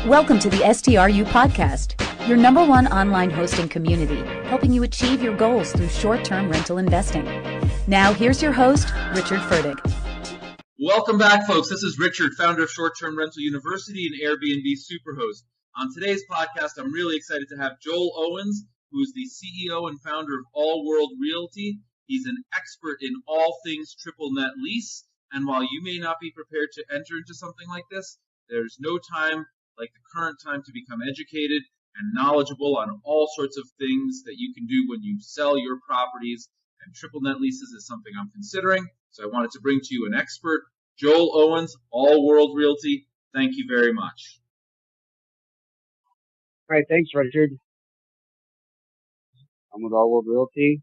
Welcome to the STRU Podcast, your number one online hosting community, helping you achieve your goals through short-term rental investing. Now, here's your host, Richard Furtick. Welcome back, folks. This is Richard, founder of Short-Term Rental University and Airbnb Superhost. On today's podcast, I'm really excited to have Joel Owens, who is the CEO and founder of All World Realty. He's an expert in all things triple net lease. And while you may not be prepared to enter into something like this, there's no time like the current time to become educated and knowledgeable on all sorts of things that you can do when you sell your properties. And triple net leases is something I'm considering. So I wanted to bring to you an expert, Joel Owens, All World Realty. Thank you very much. All right, thanks, Richard. I'm with All World Realty.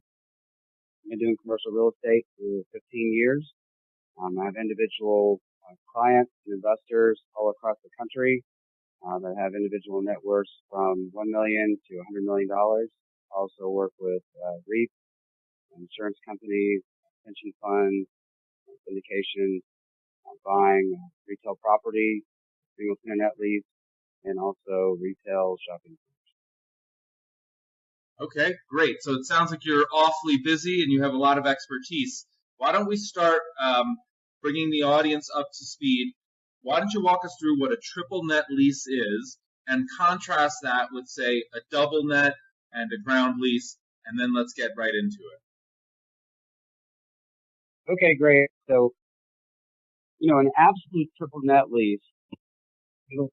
I've been doing commercial real estate for 15 years. I have individual clients and investors all across the country that have individual net worths from $1 million to $100 million. I also work with REITs, insurance companies, pension funds, syndication, buying retail property, single tenant net lease, and also retail shopping centers. Okay, great. So it sounds like you're awfully busy and you have a lot of expertise. Why don't we start bringing the audience up to speed? Why don't you walk us through what a triple net lease is and contrast that with, say, a double net and a ground lease, and then let's get right into it. Okay, great. So, an absolute triple net lease, which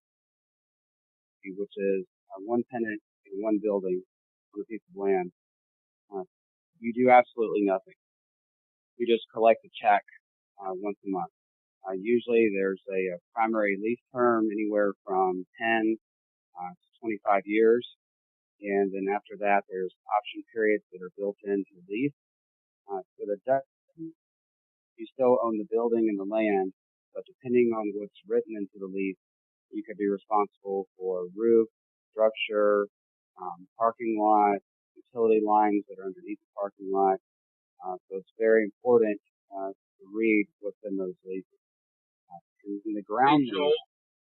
is one tenant in one building on a piece of land, you do absolutely nothing. You just collect a check once a month. Usually there's a primary lease term anywhere from 10 to 25 years. And then after that, there's option periods that are built into the lease. With a debt, you still own the building and the land, but depending on what's written into the lease, you could be responsible for roof, structure, parking lot, utility lines that are underneath the parking lot. So it's very important to read what's in those leases. In the ground Joel,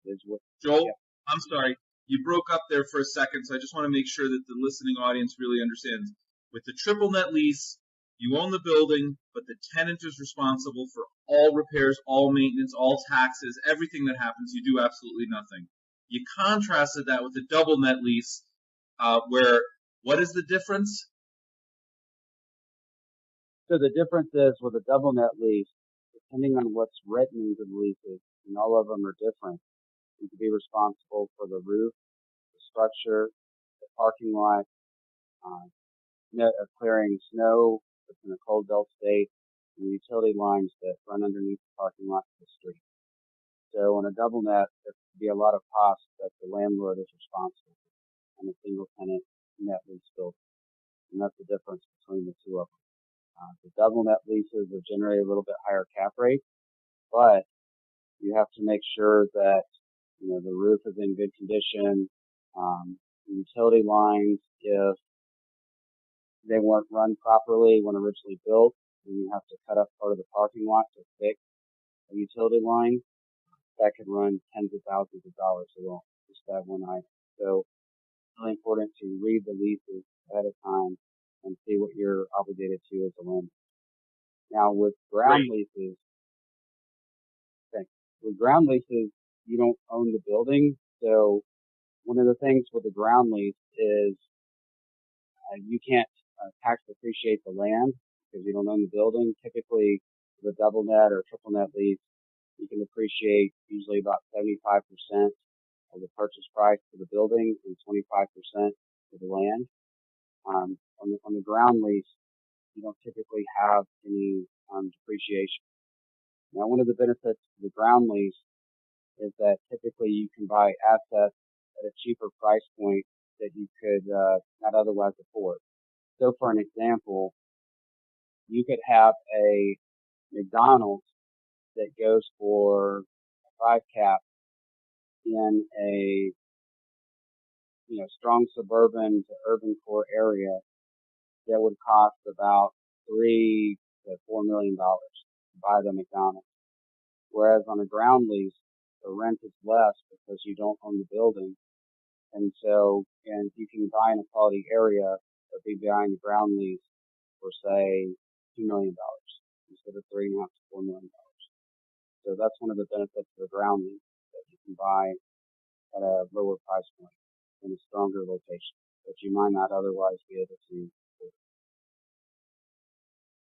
is what. Joel, Yeah. I'm sorry. You broke up there for a second, so I just want to make sure that the listening audience really understands. With the triple net lease, you own the building, but the tenant is responsible for all repairs, all maintenance, all taxes, everything that happens. You do absolutely nothing. You contrasted that with the double net lease, where what is the difference? So the difference is with a double net lease, depending on what's written into the leases, and all of them are different, you can be responsible for the roof, the structure, the parking lot, clearing snow that's in a cold belt state, and the utility lines that run underneath the parking lot to the street. So on a double net, there could be a lot of costs that the landlord is responsible for on a single tenant net lease building. And that's the difference between the two of them. The double net leases are generally a little bit higher cap rate, but you have to make sure that, the roof is in good condition. The utility lines, if they weren't run properly when originally built, then you have to cut up part of the parking lot to fix a utility line. That could run tens of thousands of dollars alone, just that one item. So it's really important to read the leases ahead of time and see what you're obligated to as a landlord. Now with ground leases, you don't own the building. So one of the things with a ground lease is you can't tax depreciate the land because you don't own the building. Typically, with a double net or triple net lease, you can depreciate usually about 75% of the purchase price for the building and 25% for the land. On the ground lease, you don't typically have any depreciation. Now, one of the benefits of the ground lease is that typically you can buy assets at a cheaper price point that you could not otherwise afford. So, for an example, you could have a McDonald's that goes for a 5 cap in a strong suburban to urban core area that would cost about $3 to $4 million to buy the McDonald's. Whereas on a ground lease, the rent is less because you don't own the building. And you can buy in a quality area, but be buying a ground lease for say $2 million instead of $3.5 to $4 million. So that's one of the benefits of the ground lease, that you can buy at a lower price point in a stronger location that you might not otherwise be able to.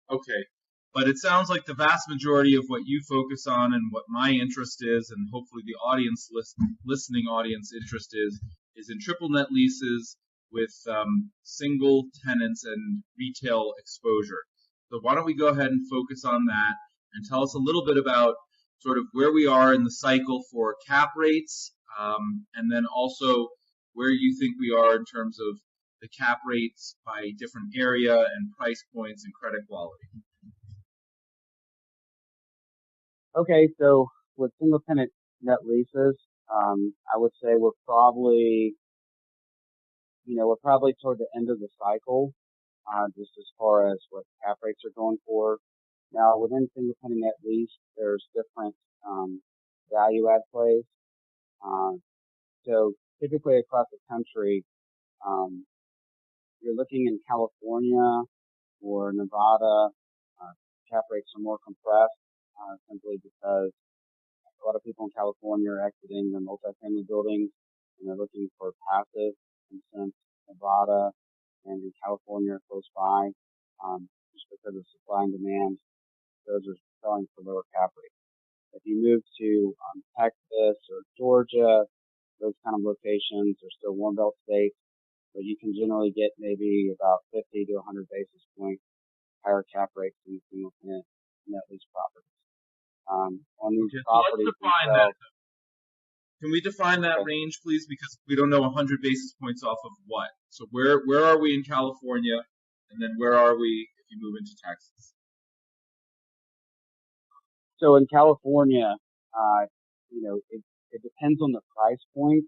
Okay. But it sounds like the vast majority of what you focus on and what my interest is, and hopefully the audience listening audience interest is in triple net leases with single tenants and retail exposure. So why don't we go ahead and focus on that and tell us a little bit about sort of where we are in the cycle for cap rates, and then also where you think we are in terms of the cap rates by different area and price points and credit quality. Okay, so with single tenant net leases, I would say we're probably toward the end of the cycle, just as far as what cap rates are going for. Now, within single tenant net lease, there's different value add plays. So typically across the country, you're looking in California or Nevada, cap rates are more compressed, simply because a lot of people in California are exiting their multifamily buildings and they're looking for passive. And since Nevada and in California are close by, just because of supply and demand, those are selling for lower cap rates. If you move to Texas or Georgia, those kind of locations are still warm belt states, but you can generally get maybe about 50 to 100 basis points higher cap rates in single tenant net lease properties. On these properties themselves. Can we define that range, please? Because we don't know 100 basis points off of what. So where are we in California, and then where are we if you move into Texas? So in California, it depends on the price point.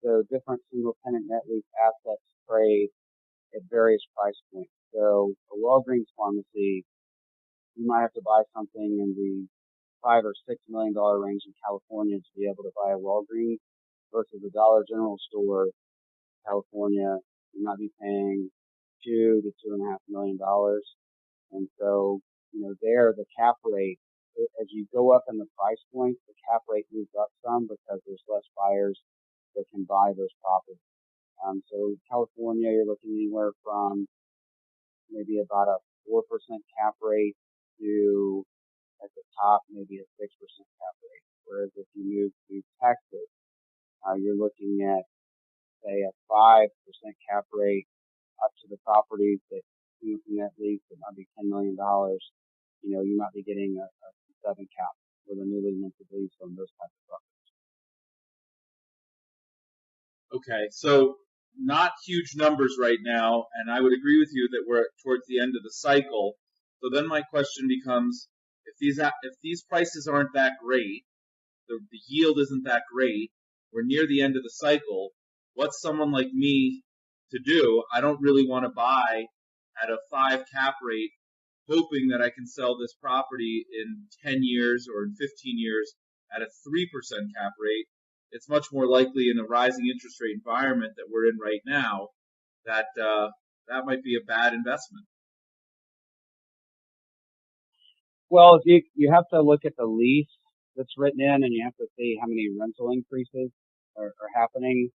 So different single tenant net lease assets trade at various price points. So a Walgreens pharmacy, you might have to buy something in the $5 or $6 million range in California to be able to buy a Walgreens, versus a Dollar General store in California, you might be paying $2 to $2.5 million. And so, there the cap rate, as you go up in the price point, the cap rate moves up some because there's less buyers that can buy those properties. So California, you're looking anywhere from maybe about a 4% cap rate to, at the top, maybe a 6% cap rate. Whereas if you move to Texas, you're looking at, say, a 5% cap rate up to the properties that you can at least, it might be $10 million. You might be getting a 7 cap with a newly minted lease on those types of properties. Okay, so not huge numbers right now, and I would agree with you that we're towards the end of the cycle. So then my question becomes, if these prices aren't that great, the yield isn't that great, we're near the end of the cycle, what's someone like me to do? I don't really want to buy at a 5 cap rate, hoping that I can sell this property in 10 years or in 15 years at a 3% cap rate. It's much more likely in a rising interest rate environment that we're in right now that that might be a bad investment. Well, you have to look at the lease that's written in, and you have to see how many rental increases are happening,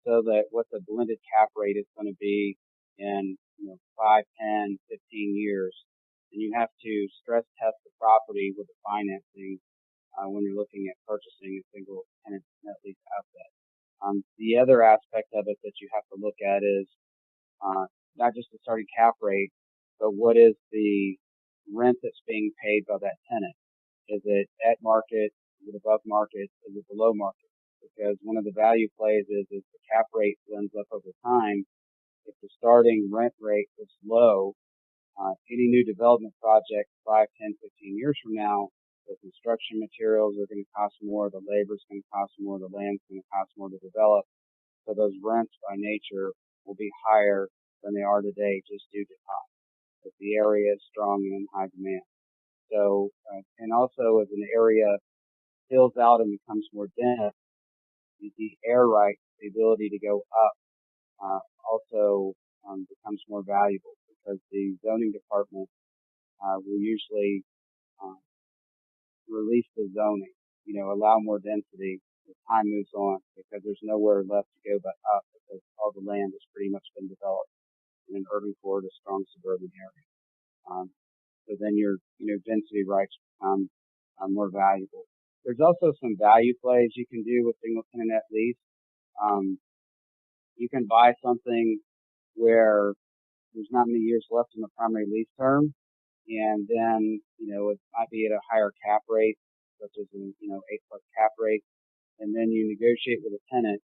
so that what the blended cap rate is going to be in 5, 10, 15 years. And you have to stress test the property with the financing when you're looking at purchasing a single tenant net lease asset. The other aspect of it that you have to look at is not just the starting cap rate, but what is the rent that's being paid by that tenant? Is it at market? Is it above market? Is it below market? Because one of the value plays is the cap rate blends up over time. If the starting rent rate is low, any new development project 5, 10, 15 years from now, the construction materials are going to cost more, the labor is going to cost more, the land's going to cost more to develop. So those rents by nature will be higher than they are today just due to cost, if the area is strong and in high demand. So, and also as an area fills out and becomes more dense, the air rights, the ability to go up, also becomes more valuable because the zoning department will usually release the zoning, allow more density as time moves on because there's nowhere left to go but up because all the land has pretty much been developed in an urban core to strong suburban area. So then your, density rights become more valuable. There's also some value plays you can do with single tenant net lease. You can buy something where there's not many years left in the primary lease term, and then, it might be at a higher cap rate, such as an, 8+ cap rate, and then you negotiate with a tenant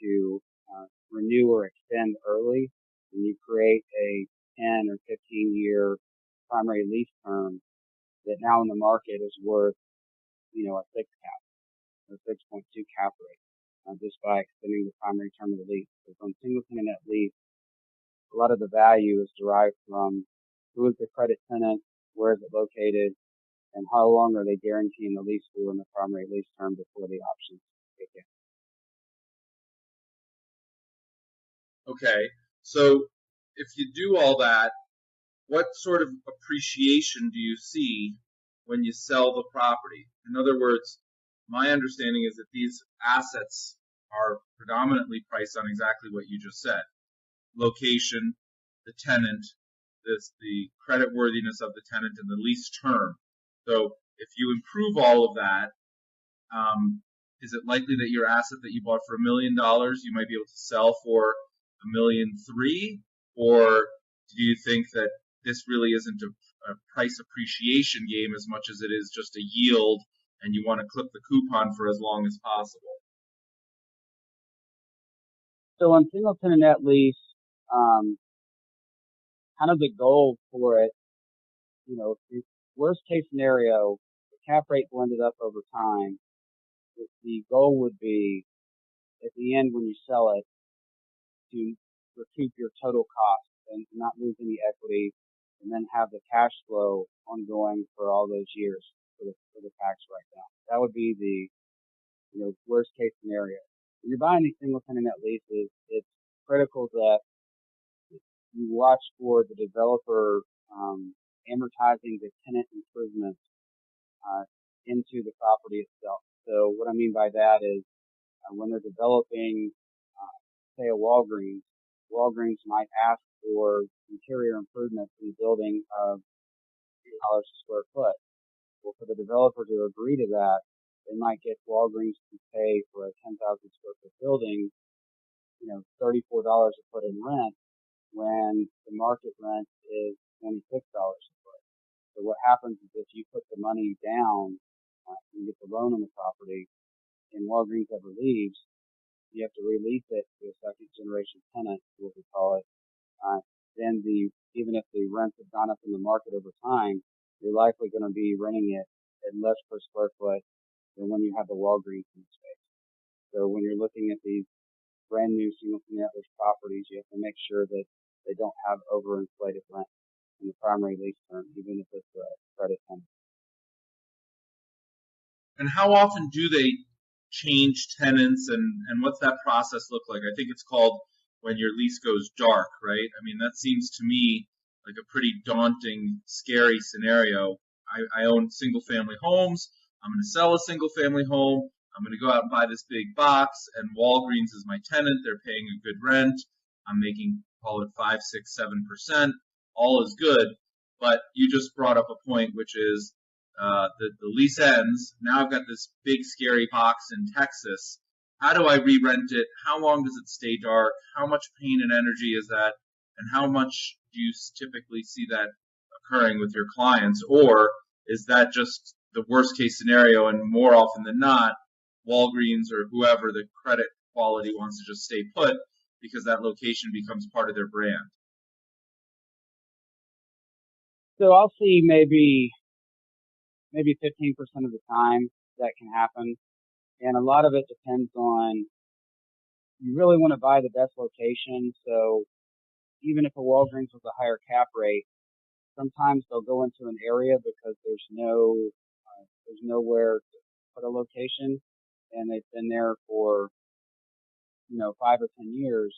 to renew or extend early, and you create a 10 or 15 year primary lease term that now in the market is worth, a 6 cap or 6.2 cap rate, just by extending the primary term of the lease. So on single tenant net lease, a lot of the value is derived from who is the credit tenant, where is it located, and how long are they guaranteeing the lease for in the primary lease term before the options kick in. Okay, so if you do all that, what sort of appreciation do you see when you sell the property? In other words, my understanding is that these assets are predominantly priced on exactly what you just said. Location, the tenant, the credit worthiness of the tenant, and the lease term. So if you improve all of that, is it likely that your asset that you bought for $1 million, you might be able to sell for $1.3 million? Or do you think that this really isn't a price appreciation game as much as it is just a yield, and you want to clip the coupon for as long as possible? So on single tenant net lease, kind of the goal for it, worst case scenario, the cap rate blended up over time. The goal would be at the end when you sell it to recoup your total cost and not lose any equity, and then have the cash flow ongoing for all those years for the tax write-down. That would be the worst case scenario. When you're buying these single tenant net leases, it's critical that you watch for the developer amortizing the tenant improvements into the property itself. So what I mean by that is when they're developing, say, a Walgreens might ask for interior improvements in the building of $2 a square foot. Well, for the developer to agree to that, they might get Walgreens to pay for a 10,000 square foot building, $34 a foot in rent, when the market rent is $26 a foot. So what happens is if you put the money down and get the loan on the property, and Walgreens ever leaves, you have to release it to a second generation tenant, what we call it. Then even if the rents have gone up in the market over time, you're likely going to be renting it at less per square foot than when you have the Walgreens in the space. So when you're looking at these brand new single tenant properties, you have to make sure that they don't have overinflated rent in the primary lease term, even if it's a credit tenant. And how often do they change tenants, and what's that process look like? I think it's called when your lease goes dark, right? I mean, that seems to me like a pretty daunting, scary scenario. I own single-family homes. I'm going to sell a single-family home. I'm going to go out and buy this big box, and Walgreens is my tenant. They're paying a good rent. I'm making, call it 5, 6, 7%. All is good. But you just brought up a point, which is the lease ends. Now I've got this big, scary box in Texas. How do I re-rent it? How long does it stay dark? How much pain and energy is that? And how much do you typically see that occurring with your clients? Or is that just the worst case scenario, and more often than not, Walgreens or whoever the credit quality wants to just stay put because that location becomes part of their brand? So I'll see maybe 15% of the time that can happen. And a lot of it depends on, you really want to buy the best location. So even if a Walgreens was a higher cap rate, sometimes they'll go into an area because there's nowhere at a location and they've been there for, 5 or 10 years,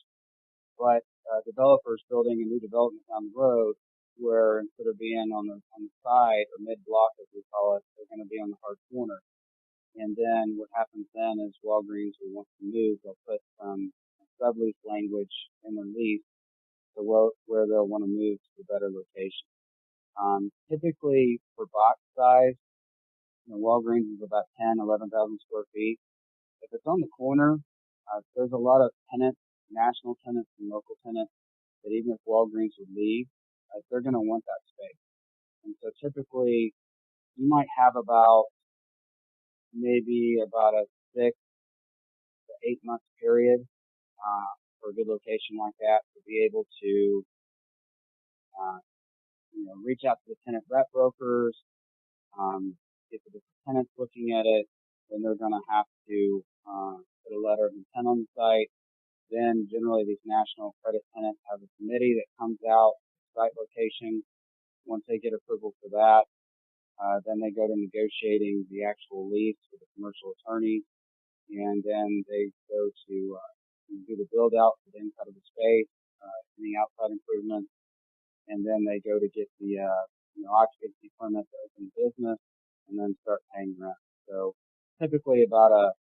but developers building a new development down the road where instead of being on the side or mid block as we call it, they're going to be on the hard corner. And then what happens then is Walgreens will want to move. They'll put some sublease language in their lease to where they'll want to move to a better location. Typically for box size, Walgreens is about 10, 11,000 square feet. If it's on the corner, there's a lot of tenants, national tenants and local tenants, that even if Walgreens would leave, they're going to want that space. And so typically you might have maybe about a 6 to 8 month period, for a good location like that to be able to, reach out to the tenant rep brokers, if the tenant's looking at it, then they're going to have to, put a letter of intent on the site. Then generally these national credit tenants have a committee that comes out, site location. Once they get approval for that, then they go to negotiating the actual lease with the commercial attorney, and then they go to do the build out for the inside of the space, any outside improvements, and then they go to get the occupancy permit to open business, and then start paying rent. So typically about a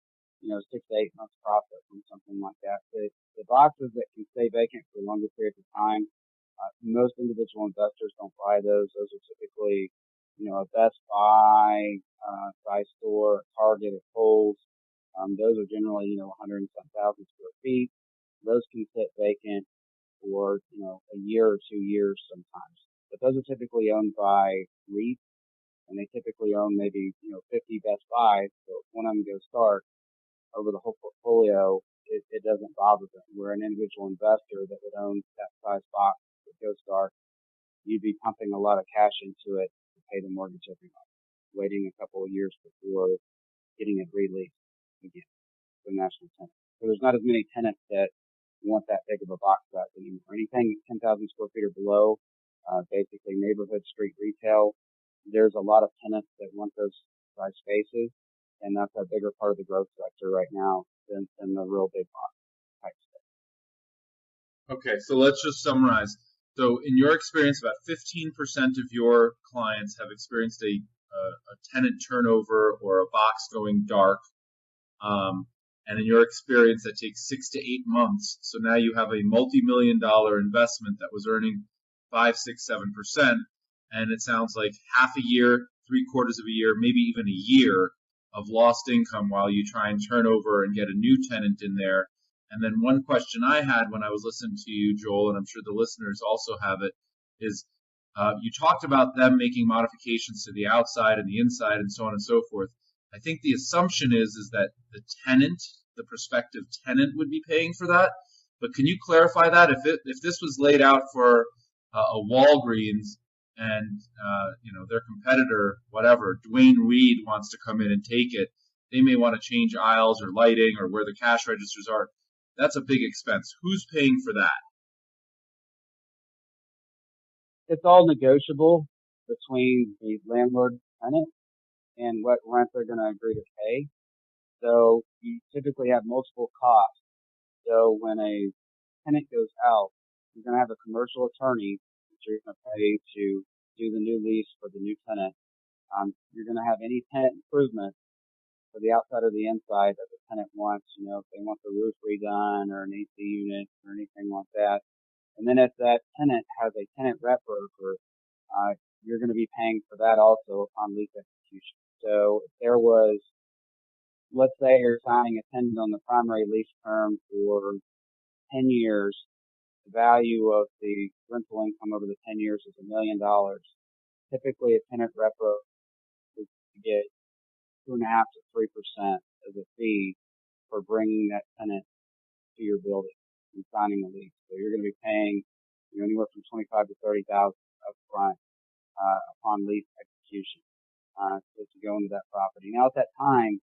6 to 8 months process on something like that. The boxes that can stay vacant for longer periods of time, most individual investors don't buy those. Those are typically a Best Buy, size store, Target, or Kohl's. Those are generally, 100 and some thousand square feet. Those can sit vacant for, a year or 2 years sometimes. But those are typically owned by REITs, and they typically own maybe, 50 Best Buys. So if one of them goes dark over the whole portfolio, it doesn't bother them. Where an individual investor that would own that size box that goes dark, you'd be pumping a lot of cash into it to pay the mortgage every month, waiting a couple of years before getting it released again to a national tenant. So there's not as many tenants that want that big of a box size anymore. Anything 10,000 square feet or below, basically neighborhood street retail, there's a lot of tenants that want those size spaces, and that's a bigger part of the growth sector right now than the real big box type space. Okay, so let's just summarize. So in your experience, about 15% of your clients have experienced a tenant turnover or a box going dark. And in your experience, that takes 6 to 8 months. So now you have a multi-million-dollar investment that was earning 5, 6, 7%. And it sounds like half a year, 3/4 of a year, maybe even a year of lost income while you try and turn over and get a new tenant in there. And then one question I had when I was listening to you, Joel, and I'm sure the listeners also have it, is you talked about them making modifications to the outside and the inside and so on and so forth. I think the assumption is that the tenant, the prospective tenant, would be paying for that. But can you clarify that? If this was laid out for a Walgreens and their competitor, whatever, Dwayne Reed wants to come in and take it, they may want to change aisles or lighting or where the cash registers are. That's a big expense. Who's paying for that? It's all negotiable between the landlord and tenant and what rent they're going to agree to pay. So you typically have multiple costs. So when a tenant goes out, you're going to have a commercial attorney that you're going to pay to do the new lease for the new tenant. You're going to have any tenant improvement for the outside or the inside that the tenant wants, if they want the roof redone or an AC unit or anything like that. And then if that tenant has a tenant rep broker, you're going to be paying for that also upon lease execution. So if there was, let's say you're signing a tenant on the primary lease term for 10 years, the value of the rental income over the 10 years is $1 million. Typically a tenant rep broker would get 2.5 to 3% as a fee for bringing that tenant to your building and signing a lease. So you're going to be paying anywhere from $25,000 to $30,000 up front upon lease execution to go into that property. Now at that time,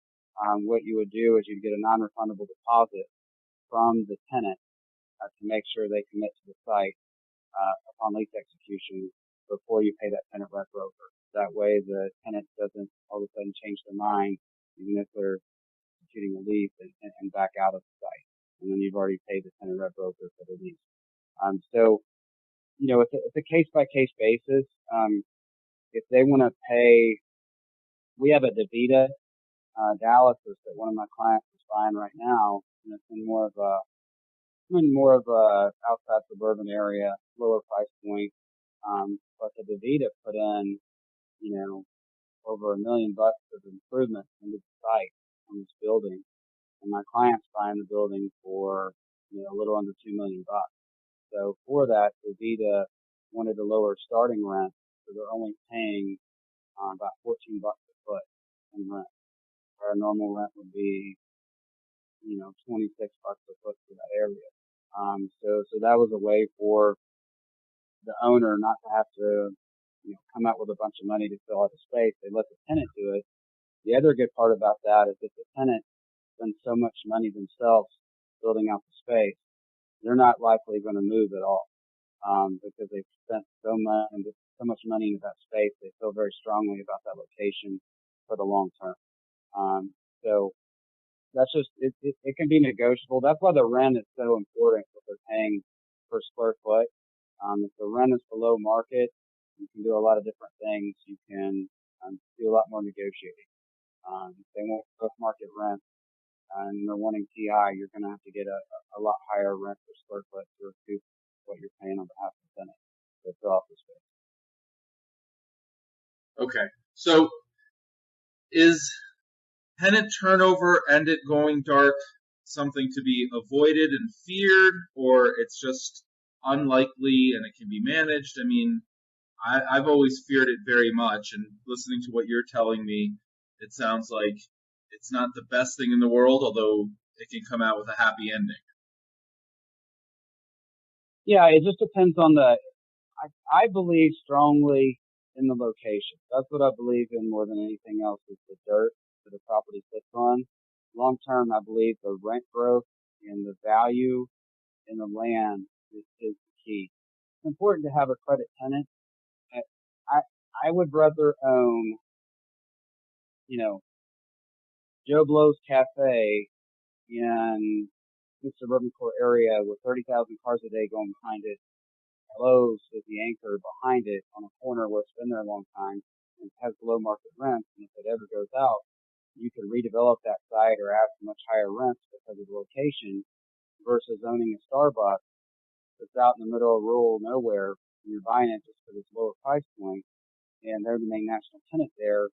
what you would do is you'd get a non-refundable deposit from the tenant to make sure they commit to the site upon lease execution before you pay that tenant rep broker. That way the tenant doesn't all of a sudden change their mind even if they're executing a lease and back out of the site. And then you've already paid the tenant rep broker for the lease. So, it's a case by case basis. If they want to pay, we have a DaVita, Dallas that one of my clients is buying right now, and it's in more of a outside suburban area, lower price point. But the DaVita put in, over $1 million of improvement into the site on this building. And my client's buying the building for, a little under $2 million. So for that, DaVita wanted a lower starting rent, so they're only paying about $14 a foot in rent. Our normal rent would be, $26 a foot for that area. So that was a way for the owner not to have to, come out with a bunch of money to fill out the space. They let the tenant do it. The other good part about that is that the tenant spends so much money themselves building out the space, they're not likely going to move at all, because they've spent so much money into that space. They feel very strongly about that location for the long term. So that's just, it can be negotiable. That's why the rent is so important, what they're paying per square foot. If the rent is below market, you can do a lot of different things. You can do a lot more negotiating. If they want both market rent and they're wanting TI, you're going to have to get a lot higher rent per square foot to recoup what you're paying on behalf of the tenant to fill out the space. Okay. So is tenant turnover and it going dark something to be avoided and feared, or it's just unlikely and it can be managed? I mean, I've always feared it very much, and listening to what you're telling me, it sounds like it's not the best thing in the world, although it can come out with a happy ending. Yeah, it just depends on I believe strongly in the location. That's what I believe in more than anything else, is the dirt that the property sits on. Long term, I believe the rent growth and the value in the land is the key. It's important to have a credit tenant. I would rather own, Joe Blow's Cafe in the suburban core area with 30,000 cars a day going behind it. Lowe's is the anchor behind it on a corner where it's been there a long time and has below market rents. And if it ever goes out, you could redevelop that site or ask much higher rents because of the location, versus owning a Starbucks that's out in the middle of rural nowhere and you're buying it just for this lower price point, and they're the main national tenant there.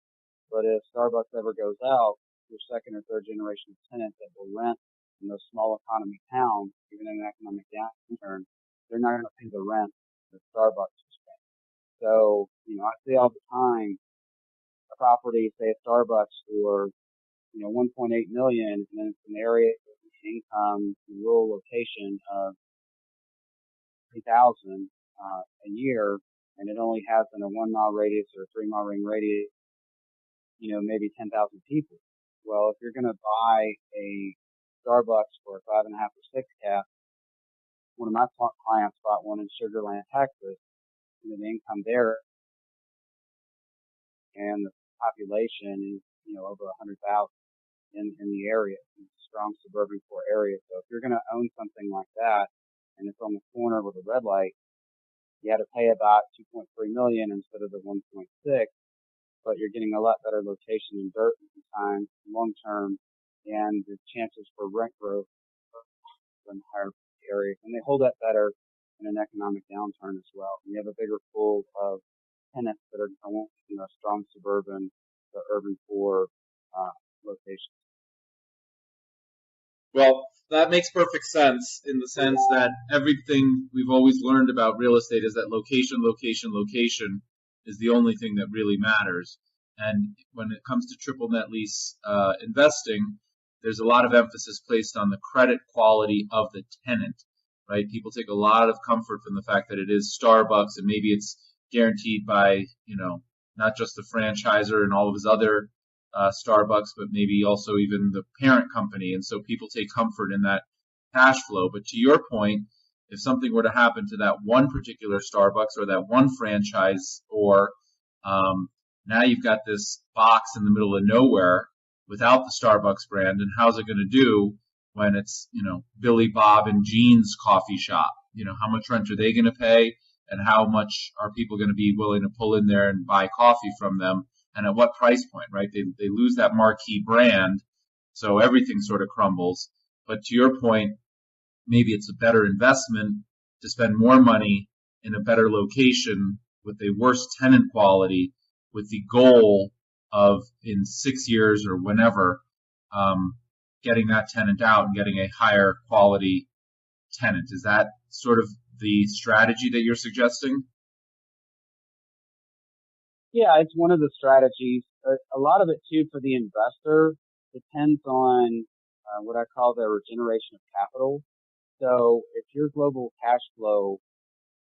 But if Starbucks ever goes out, your second or third generation tenant that will rent in those small economy towns, even in an economic downturn, they're not going to pay the rent that Starbucks is paying. So, I see all the time a property, say a Starbucks for, $1.8 million, and then it's an area with income, rural location of $3,000 a year, and it only has in a 1 mile radius or a 3 mile ring radius, maybe 10,000 people. Well, if you're going to buy a Starbucks for a 5.5 or 6 cap, one of my clients bought one in Sugar Land, Texas, and the income there and the population is, over 100,000 in the area. It's a strong suburban core area. So if you're going to own something like that and it's on the corner with a red light, you had to pay about $2.3 million instead of the 1.6, but you're getting a lot better location in dirt time, long term, and the chances for rent growth in higher areas. And they hold up better in an economic downturn as well. And you have a bigger pool of tenants that are going in a strong suburban to urban core locations. Well, that makes perfect sense in the sense that everything we've always learned about real estate is that location is the only thing that really matters. And when it comes to triple net lease investing, there's a lot of emphasis placed on the credit quality of the tenant, right? People take a lot of comfort from the fact that it is Starbucks and maybe it's guaranteed by, not just the franchisor and all of his other Starbucks, but maybe also even the parent company. And so people take comfort in that cash flow. But to your point, if something were to happen to that one particular Starbucks or that one franchise, or now you've got this box in the middle of nowhere without the Starbucks brand, and how's it going to do when it's, Billy Bob and Jean's coffee shop? How much rent are they going to pay, and how much are people going to be willing to pull in there and buy coffee from them, and at what price point, right? They lose that marquee brand, so everything sort of crumbles. But to your point, maybe it's a better investment to spend more money in a better location with a worse tenant quality, with the goal of in 6 years or whenever, getting that tenant out and getting a higher quality tenant. Is that sort of the strategy that you're suggesting? Yeah, it's one of the strategies. A lot of it too for the investor depends on what I call the regeneration of capital. So if your global cash flow,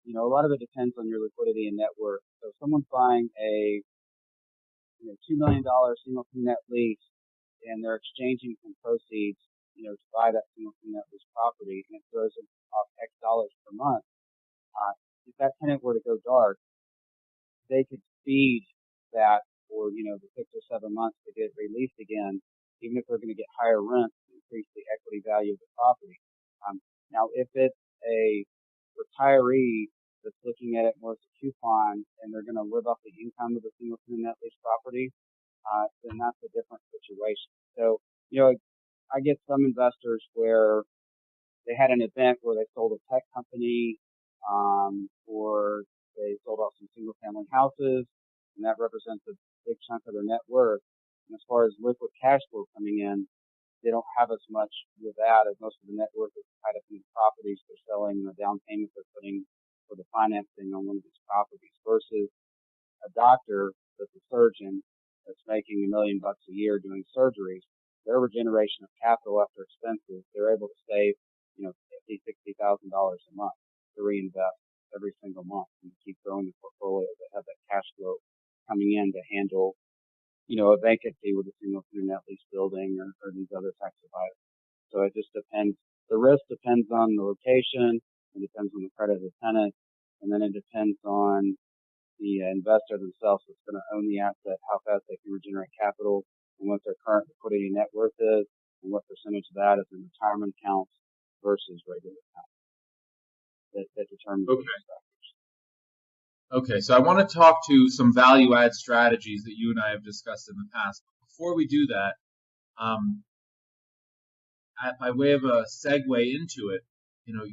a lot of it depends on your liquidity and net worth. So if someone's buying a $2 million single net lease and they're exchanging some proceeds, to buy that single net lease property, and it throws them off X dollars per month, if that tenant were to go dark, they could speed that for, the 6 or 7 months to get released again, even if they're going to get higher rent to increase the equity value of the property. Now, if it's a retiree that's looking at it more as a coupon and they're going to live off the income of the single net lease property, then that's a different situation. So, I get some investors where they had an event where they sold a tech company, or they sold off some single family houses, and that represents a big chunk of their net worth. And as far as liquid cash flow coming in, they don't have as much with that, as most of the net worth is tied up in the properties they're selling and the down payment they're putting for the financing on one of these properties, versus a doctor that's a surgeon that's making $1 million a year doing surgeries. Their regeneration of capital after expenses, they're able to save, $50,000, $60,000 a month to reinvest every single month and keep growing the portfolio that have that cash flow coming in to handle a vacancy with a single net lease building or these other types of items. So it just depends. The risk depends on the location, it depends on the credit of the tenant, and then it depends on the investor themselves that's going to own the asset, how fast they can regenerate capital, and what their current liquidity net worth is, and what percentage of that is in retirement accounts versus regular accounts. That determines the factors. Okay, so I want to talk to some value add strategies that you and I have discussed in the past. Before we do that, by way of a segue into it,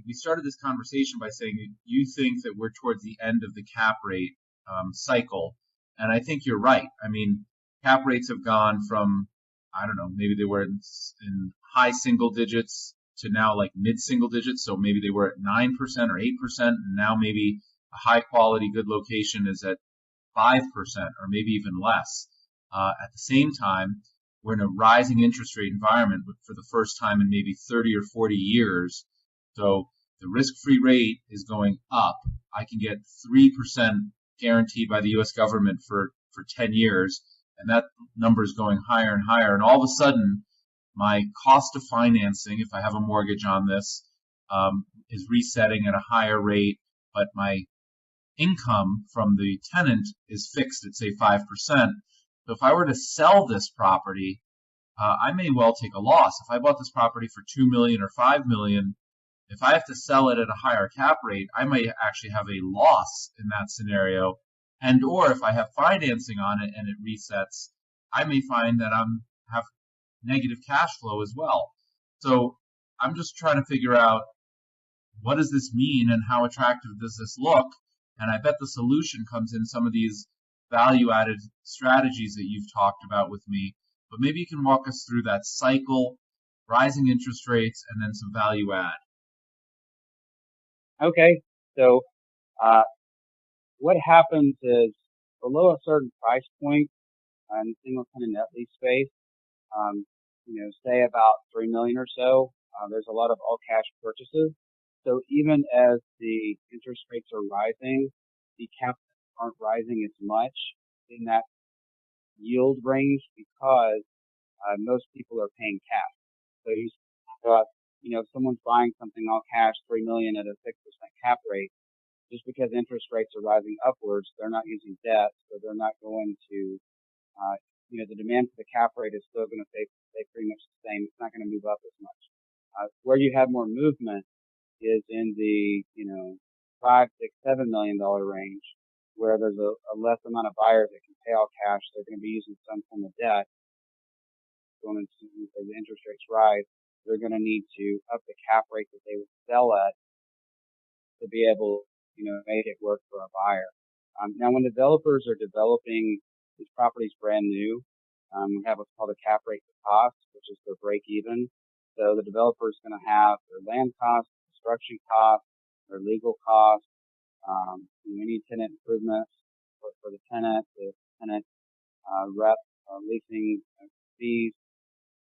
we started this conversation by saying you think that we're towards the end of the cap rate cycle, and I think you're right. I mean, cap rates have gone from, I don't know, maybe they were in high single digits to now like mid single digits, so maybe they were at 9% or 8%, and now maybe a high quality, good location is at 5% or maybe even less. At the same time, we're in a rising interest rate environment for the first time in maybe 30 or 40 years. So the risk-free rate is going up. I can get 3% guaranteed by the U.S. government for 10 years, and that number is going higher and higher. And all of a sudden, my cost of financing, if I have a mortgage on this, is resetting at a higher rate, but my income from the tenant is fixed at, say, 5%. So if I were to sell this property, I may well take a loss. If I bought this property for $2 million or $5 million, if I have to sell it at a higher cap rate, I might actually have a loss in that scenario. And or if I have financing on it and it resets, I may find that I have negative cash flow as well. So I'm just trying to figure out, what does this mean and how attractive does this look? And I bet the solution comes in some of these value-added strategies that you've talked about with me. But maybe you can walk us through that cycle, rising interest rates, and then some value add. Okay. So what happens is, below a certain price point in the single tenant net lease space, say about $3 million or so, there's a lot of all cash purchases. So even as the interest rates are rising, the caps aren't rising as much in that yield range because most people are paying cash. So if someone's buying something all cash, $3 million at a 6% cap rate, just because interest rates are rising upwards, they're not using debt, so they're not going to the demand for the cap rate is still going to stay pretty much the same. It's not going to move up as much. Where you have more movement is in the, $5, $6, $7 million range, where there's a less amount of buyers that can pay all cash. They're going to be using some form of debt. Going into as the interest rates rise, they're going to need to up the cap rate that they would sell at to be able, make it work for a buyer. Now, when developers are developing these properties brand new, we have what's called a cap rate to cost, which is their break even. So the developer is going to have their land costs, construction costs, their legal costs, any tenant improvements for the tenant rep, leasing fees.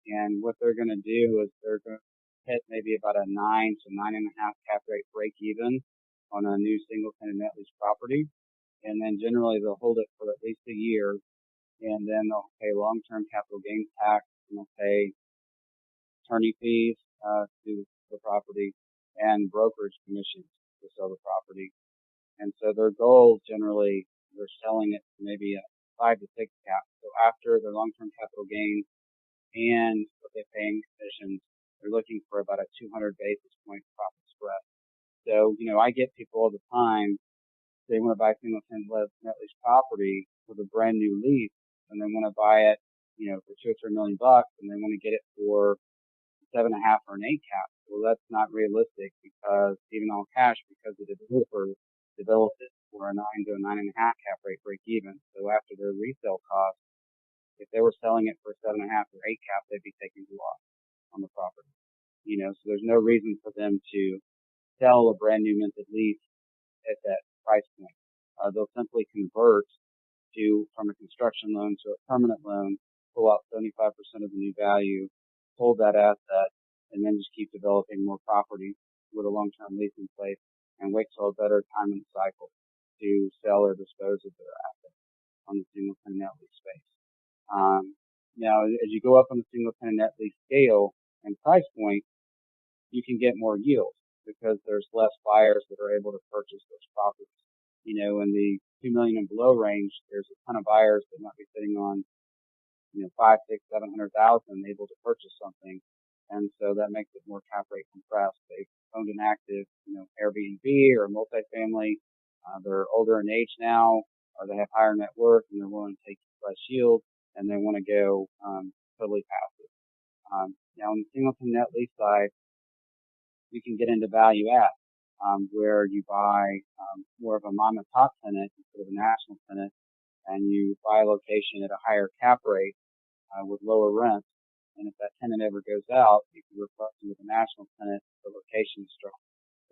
And what they're going to do is they're going to hit maybe about a 9 to 9.5 cap rate break even on a new single tenant net lease property. And then generally they'll hold it for at least a year, and then they'll pay long-term capital gains tax, and they'll pay attorney fees to the property and brokerage commissions to sell the property. And so their goal generally, they're selling it for maybe a 5 to 6 cap. So after their long-term capital gains and what they pay in commissions, they're looking for about a 200 basis point profit spread. So, I get people all the time, they want to buy single tenant net lease property with a brand new lease, and they want to buy it, for $2 or $3 million, and they want to get it for 7.5 or an 8 cap. Well, that's not realistic, because even on cash, because the developer developed it for a 9 to a 9.5 cap rate break even. So after their resale cost, if they were selling it for 7.5 or 8 cap, they'd be taking a loss on the property. So there's no reason for them to sell a brand new minted lease at that price point. They'll simply convert from a construction loan to a permanent loan, pull out 75% of the new value, hold that asset, and then just keep developing more property with a long-term lease in place, and wait till a better time in the cycle to sell or dispose of their assets on the single tenant net lease space. Now, as you go up on the single tenant net lease scale and price point, you can get more yield because there's less buyers that are able to purchase those properties. In the 2 million and below range, there's a ton of buyers that might be sitting on, 5, 6, 700,000 able to purchase something. And so that makes it more cap rate compressed. They've owned an active, Airbnb or multifamily. They're older in age now, or they have higher net worth and they're willing to take less yield, and they want to go, totally passive. Now on the single tenant net lease side, you can get into value add, where you buy more of a mom and pop tenant instead of a national tenant, and you buy a location at a higher cap rate with lower rent. And if that tenant ever goes out, you can replace them with a national tenant. The location is strong.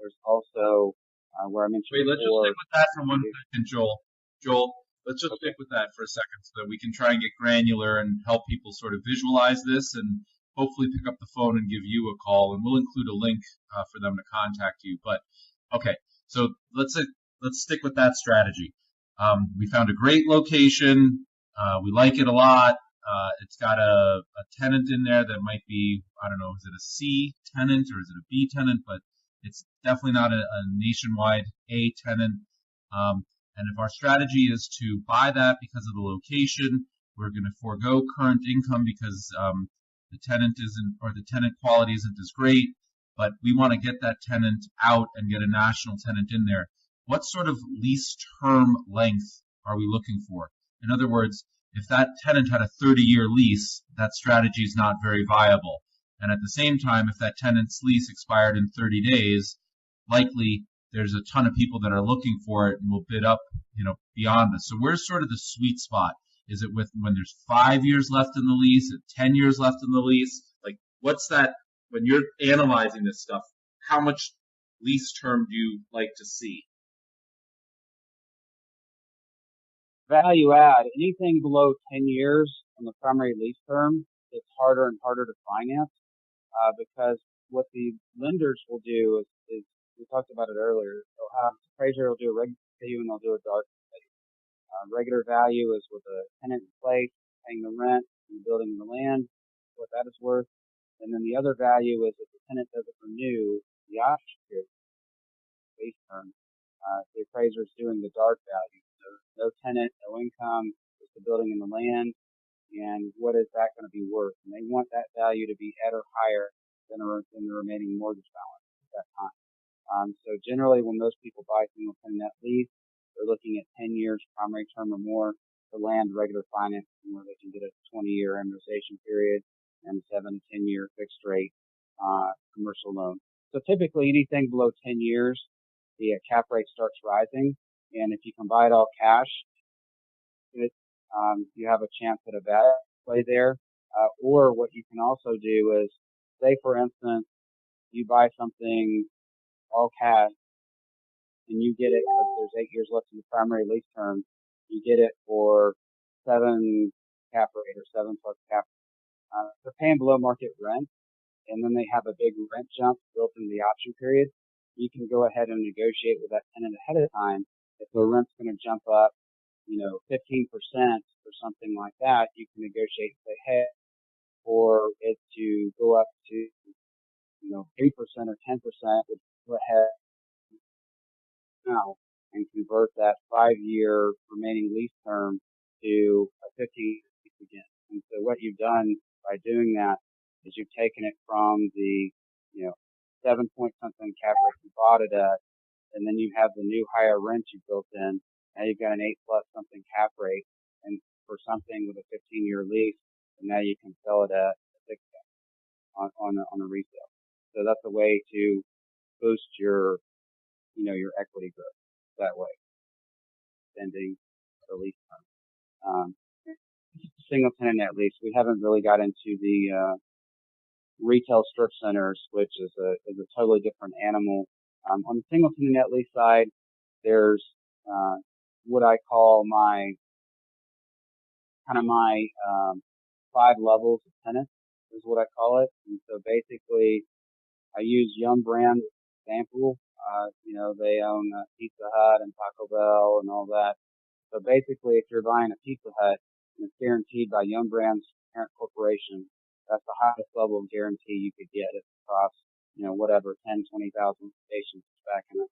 There's also where I mentioned Wait, let's before. just stick with that for 1 second, Joel. Joel, let's just stick with that for a second so that we can try and get granular and help people sort of visualize this, and hopefully pick up the phone and give you a call, and we'll include a link for them to contact you. But okay, so let's stick with that strategy. We found a great location. We like it a lot. It's got a tenant in there that might be, I don't know, is it a C tenant or is it a B tenant? But it's definitely not a nationwide A tenant. And if our strategy is to buy that because of the location, we're going to forego current income because the tenant quality isn't as great, but we want to get that tenant out and get a national tenant in there. What sort of lease term length are we looking for? In other words, if that tenant had a 30-year lease, that strategy is not very viable. And at the same time, if that tenant's lease expired in 30 days, likely there's a ton of people that are looking for it and will bid up, beyond this. So where's sort of the sweet spot? Is it when there's 5 years left in the lease, 10 years left in the lease? Like, what's that, when you're analyzing this stuff, how much lease term do you like to see? Value add, anything below 10 years on the primary lease term, it's harder and harder to finance, because what the lenders will do is we talked about it earlier. They'll have appraiser will do a regular value and they'll do a dark value. Regular value is with a tenant in place, paying the rent, and building the land, what that is worth. And then the other value is if the tenant doesn't renew the option period, base term, the appraiser is doing the dark value. So no tenant, no income, just the building and the land. and what is that going to be worth? And they want that value to be at or higher than the remaining mortgage balance at that time. So generally, when most people buy single tenant net lease, they're looking at 10 years primary term or more to land regular financing, where they can get a 20-year amortization period and 7 to 10 year fixed rate commercial loan. So typically, anything below 10 years, the cap rate starts rising, and if you can buy it all cash, you have a chance at a bad play there. Or what you can also do is, say for instance, you buy something all cash and you get it because there's 8 years left in the primary lease term. You get it for 7 cap rate or 7 plus cap. They're paying below market rent, and then they have a big rent jump built in the option period. You can go ahead and negotiate with that tenant ahead of time. If the rent's going to jump up, 15% or something like that, you can negotiate and say, hey, for it to go up to, 3% or 10%, would go ahead now and convert that 5-year remaining lease term to a 15 again. And so what you've done by doing that is you've taken it from the, 7 point something cap rate you bought it at, and then you have the new higher rent you built in. Now you've got an 8 plus something cap rate, and for something with a 15-year lease, and now you can sell it at a 6 on a resale. So that's a way to boost your equity growth that way, extending the lease term. Single tenant net lease, we haven't really got into the retail strip centers, which is a totally different animal. On the single tenant net lease side, there's what I call my 5 levels of tenants is what I call it. And so basically, I use Yum Brand example. They own Pizza Hut and Taco Bell and all that. So basically, if you're buying a Pizza Hut and it's guaranteed by Yum Brand's parent corporation, that's the highest level of guarantee you could get across, 10, 20,000 stations back in the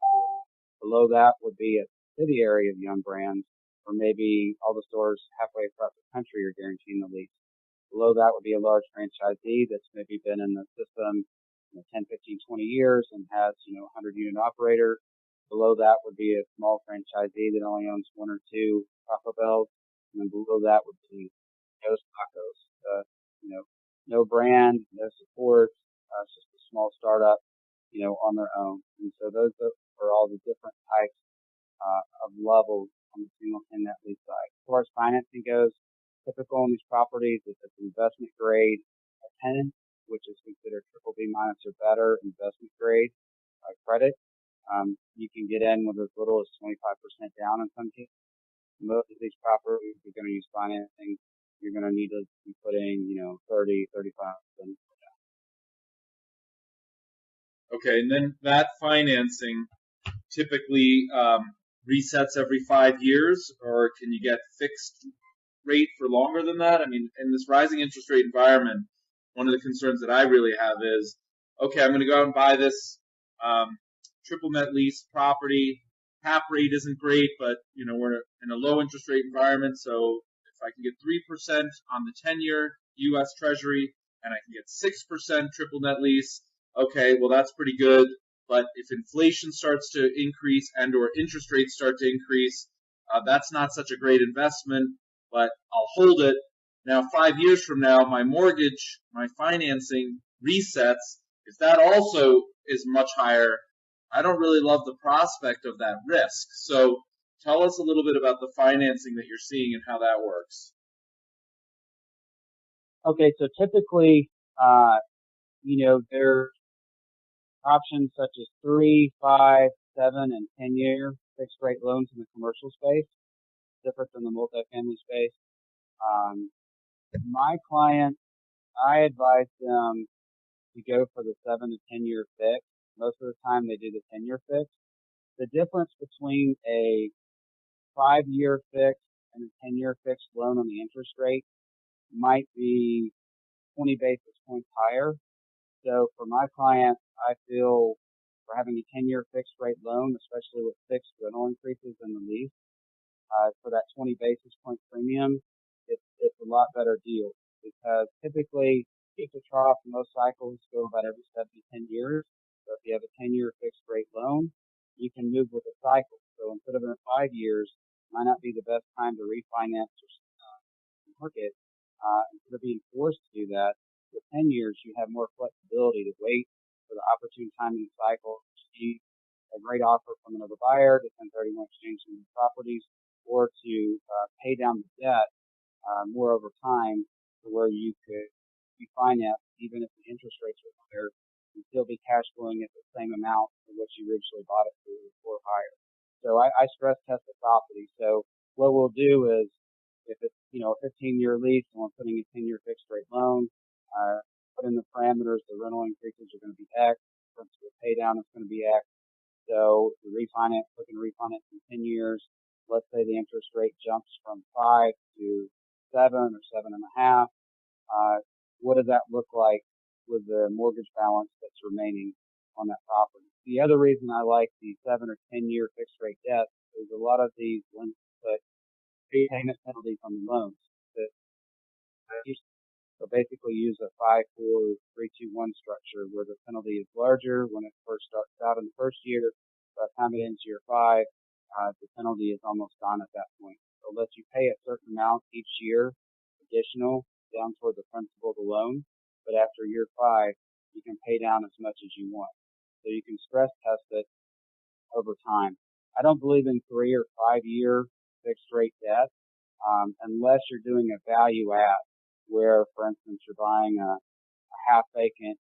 Below that would be a subsidiary of Yum Brands, or maybe all the stores halfway across the country are guaranteeing the lease. Below that would be a large franchisee that's maybe been in the system 10, 15, 20 years and has, 100 unit operator. Below that would be a small franchisee that only owns 1 or 2 Taco Bells. And then below that would be Joe's Tacos. No brand, no support. It's just a small startup, on their own. And so those are all the different types of levels on the single tenant net lease side. As far as financing goes, typical on these properties is it's investment grade tenant, which is considered BBB minus or better investment grade credit. You can get in with as little as 25% down in some cases. Most of these properties, if you're going to use financing, you're going to need to be putting, 30, 35%. Okay, and then that financing typically resets every 5 years, or can you get fixed rate for longer than that? I mean, in this rising interest rate environment, one of the concerns that I really have is, okay, I'm going to go out and buy this triple net lease property. Cap rate isn't great, but we're in a low interest rate environment, so if I can get 3% on the 10-year U.S. Treasury and I can get 6% triple net lease, okay, well that's pretty good. But if inflation starts to increase and or interest rates start to increase, that's not such a great investment, but I'll hold it. Now, 5 years from now, my mortgage, my financing resets. If that also is much higher, I don't really love the prospect of that risk. So tell us a little bit about the financing that you're seeing and how that works. Okay, so typically, there's options such as 3, 5, 7, and 10-year fixed rate loans in the commercial space, different than the multifamily space. My clients, I advise them to go for the 7 to 10-year fix. Most of the time they do the 10-year fix. The difference between a 5-year fix and a 10-year fixed loan on the interest rate might be 20 basis points higher. So for my clients, I feel for having a 10-year fixed rate loan, especially with fixed rental increases in the lease, for that 20 basis point premium, it's a lot better deal because typically peak to trough most cycles go about every 7 to 10 years. So if you have a 10-year fixed rate loan, you can move with the cycle. So instead of in 5 years, it might not be the best time to refinance or market. Instead of being forced to do that, with 10 years, you have more flexibility to wait for the opportune time in the cycle to see a great offer from another buyer to 1031 exchange some properties or to pay down the debt more over time to where you could refinance even if the interest rates were higher and still be cash flowing at the same amount for what you originally bought it for or higher. So I stress test the property. So what we'll do is if it's, a 15-year lease and we're putting a 10-year fixed rate loan, put in the parameters, the rental increases are going to be X, principal pay down is going to be X. So the refinance, looking to refinance in 10 years, let's say the interest rate jumps from 5 to 7 or 7.5. What does that look like with the mortgage balance that's remaining on that property? The other reason I like the 7 or 10-year fixed rate debt is a lot of these lenders put prepayment penalties on the loans. So basically use a 5-4-3-2-1 structure where the penalty is larger when it first starts out in the first year. By the time it ends year 5, the penalty is almost gone at that point. So it lets you pay a certain amount each year, additional, down toward the principal of the loan. But after year 5, you can pay down as much as you want. So you can stress test it over time. I don't believe in 3 or 5 year fixed rate debt, unless you're doing a value add, where, for instance, you're buying a half vacant,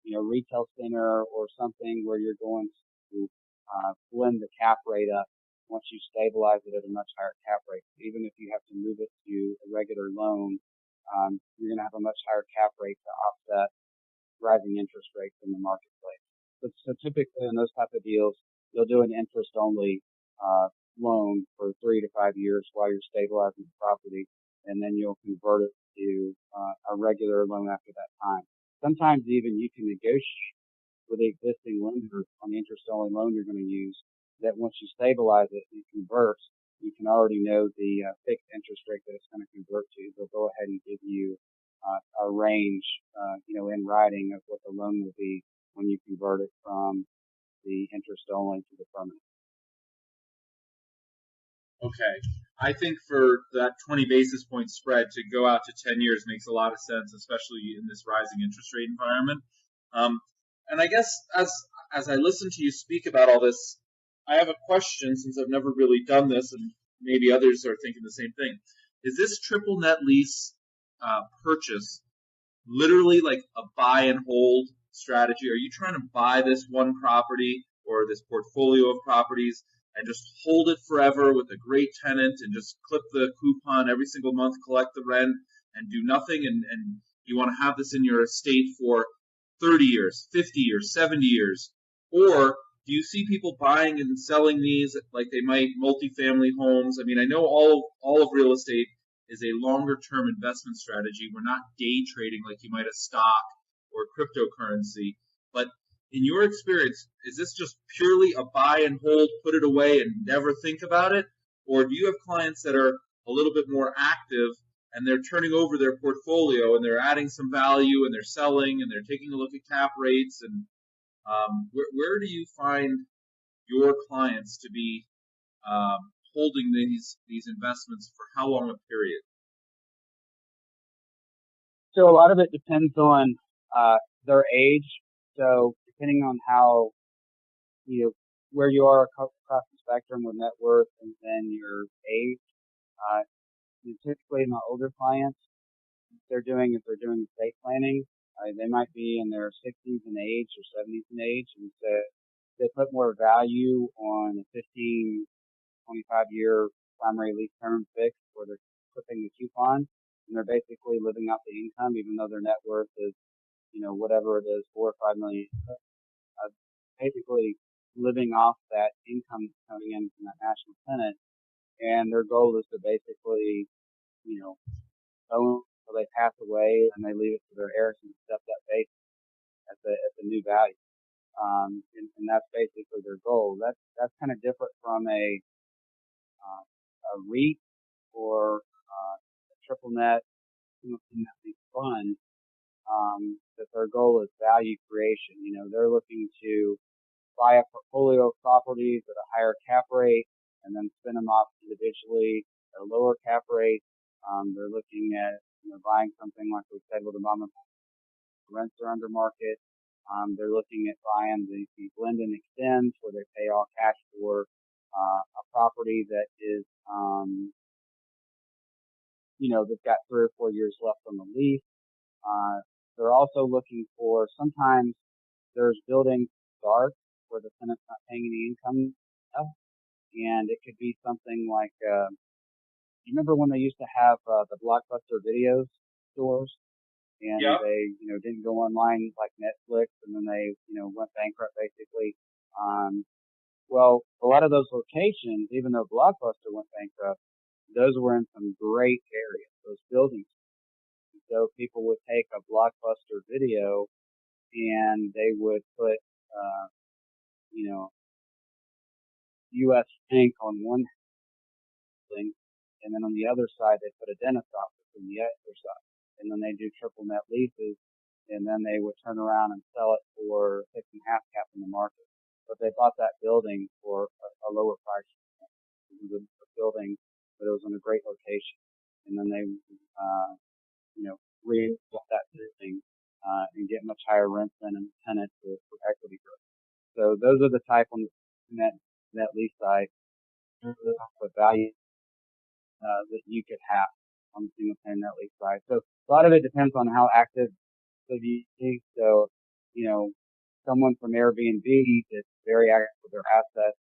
retail center or something where you're going to blend the cap rate up once you stabilize it at a much higher cap rate. Even if you have to move it to a regular loan, you're going to have a much higher cap rate to offset rising interest rates in the marketplace. So typically in those type of deals, you'll do an interest-only loan for 3 to 5 years while you're stabilizing the property, and then you'll convert it to a regular loan after that time. Sometimes even you can negotiate with the existing lender on the interest-only loan you're going to use that once you stabilize it and convert, you can already know the fixed interest rate that it's going to convert to. They'll go ahead and give you a range, in writing of what the loan will be when you convert it from the interest-only to the permanent. Okay. I think for that 20 basis point spread to go out to 10 years makes a lot of sense, especially in this rising interest rate environment. And I guess as I listen to you speak about all this, I have a question since I've never really done this, and maybe others are thinking the same thing. Is this triple net lease purchase literally like a buy and hold strategy? Are you trying to buy this one property or this portfolio of properties and just hold it forever with a great tenant and just clip the coupon every single month, collect the rent, and do nothing? And you want to have this in your estate for 30 years, 50 years, 70 years? Or do you see people buying and selling these like they might multifamily homes? I mean, I know all of real estate is a longer-term investment strategy. We're not day trading like you might a stock or cryptocurrency. But in your experience, is this just purely a buy and hold, put it away, and never think about it? Or do you have clients that are a little bit more active and they're turning over their portfolio and they're adding some value and they're selling and they're taking a look at cap rates? And where do you find your clients to be holding these investments for how long a period? So a lot of it depends on their age. So depending on how, where you are across the spectrum with net worth and then your age, typically my older clients, they're doing estate planning. They might be in their 60s in age or 70s in age, and so they put more value on a 15, 25-year primary lease term fixed where they're clipping the coupon, and they're basically living off the income, even though their net worth is, whatever it is, 4 or 5 million. Basically living off that income coming in from that national tenant, and their goal is to basically, own until they pass away, and they leave it to their heirs and accept that base at the new value. And that's basically their goal. That's kind of different from a REIT or triple net, single tenant lease fund, that their goal is value creation. They're looking to buy a portfolio of properties at a higher cap rate and then spin them off individually at a lower cap rate. They're looking at buying something like we said with the mom and pop rents are under market. They're looking at buying the blend and extends where they pay all cash for a property that is they've got 3 or 4 years left on the lease. They're also looking for, sometimes there's buildings dark where the tenant's not paying any income, and it could be something like, you remember when they used to have the Blockbuster video stores, and Yep. they didn't go online like Netflix, and then they went bankrupt basically. Well, a lot of those locations, even though Blockbuster went bankrupt, those were in some great areas, those buildings. So people would take a Blockbuster video and they would put, U.S. Bank on one thing, and then on the other side they put a dentist office on the other side, and then they do triple net leases, and then they would turn around and sell it for 6.5 cap in the market. But they bought that building for a lower price. It was a building, but it was in a great location, and then they, re-built that building and get much higher rents than a tenant for equity growth. So those are the type on the net lease side, the value that you could have on the single tenant net lease side. So a lot of it depends on how active you be. So, someone from Airbnb that's very active with their assets,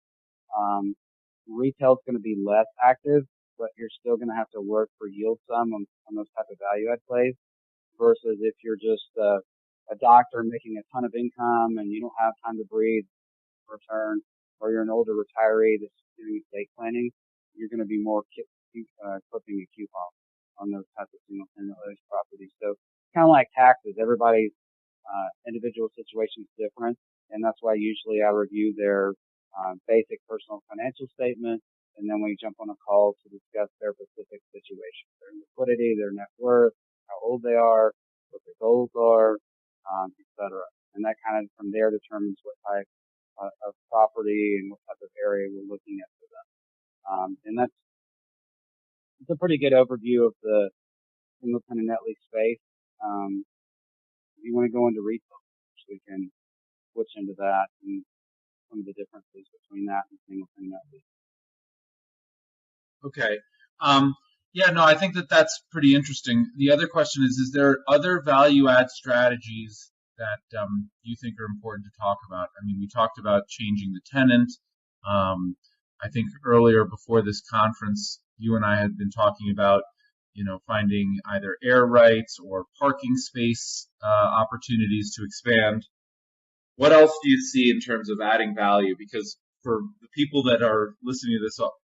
retail's going to be less active, but you're still going to have to work for yield sum on those type of value add plays, versus if you're just a doctor making a ton of income and you don't have time to breathe, return, or you're an older retiree that's doing estate planning, you're going to be more clipping a coupon on those types of single tenant lease properties. So kind of like taxes, everybody's individual situation is different, and that's why usually I review their basic personal financial statement, and then we jump on a call to discuss their specific situation, their liquidity, their net worth, how old they are, what their goals are, etc. And that kind of from there determines what type of property and what type of area we're looking at for them. And it's a pretty good overview of the single tenant net lease space. If you want to go into retail, we can switch into that and some of the differences between that and single tenant net lease. Okay. Yeah, no, I think that's pretty interesting. The other question is there other value add strategies that you think are important to talk about? I mean, we talked about changing the tenant. I think earlier before this conference, you and I had been talking about, finding either air rights or parking space opportunities to expand. What else do you see in terms of adding value? Because for the people that are listening to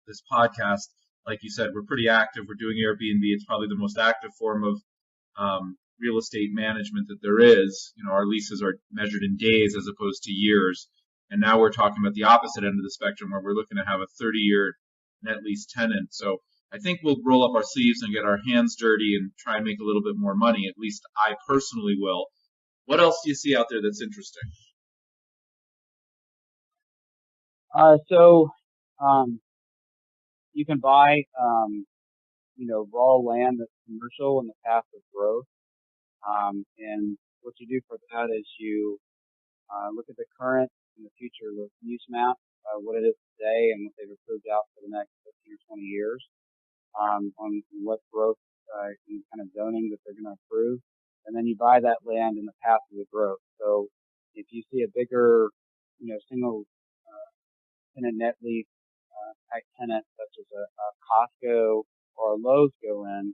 this podcast, like you said, we're pretty active. We're doing Airbnb. It's probably the most active form of real estate management that there is. Our leases are measured in days as opposed to years. And now we're talking about the opposite end of the spectrum where we're looking to have a 30-year net lease tenant. So I think we'll roll up our sleeves and get our hands dirty and try and make a little bit more money. At least I personally will. What else do you see out there that's interesting? So you can buy, raw land that's commercial in the path of growth. And what you do for that is you look at the current and the future use map, what it is today and what they've approved out for the next 15 or 20 years, on what growth and kind of zoning that they're going to approve. And then you buy that land in the path of the growth. So if you see a bigger, single tenant net lease type tenant such as a Costco or a Lowe's go in,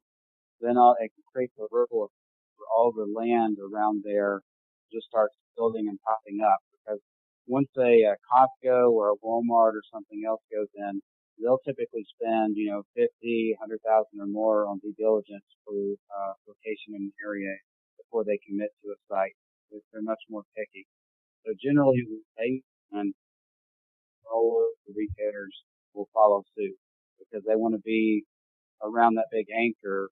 then it creates a ripple for all the land around there just starts building and popping up, because once a Costco or a Walmart or something else goes in, they'll typically spend, 50, 100,000 or more on due diligence for location in the area before they commit to a site. They're much more picky. So generally, and all the retailers will follow suit because they want to be around that big anchor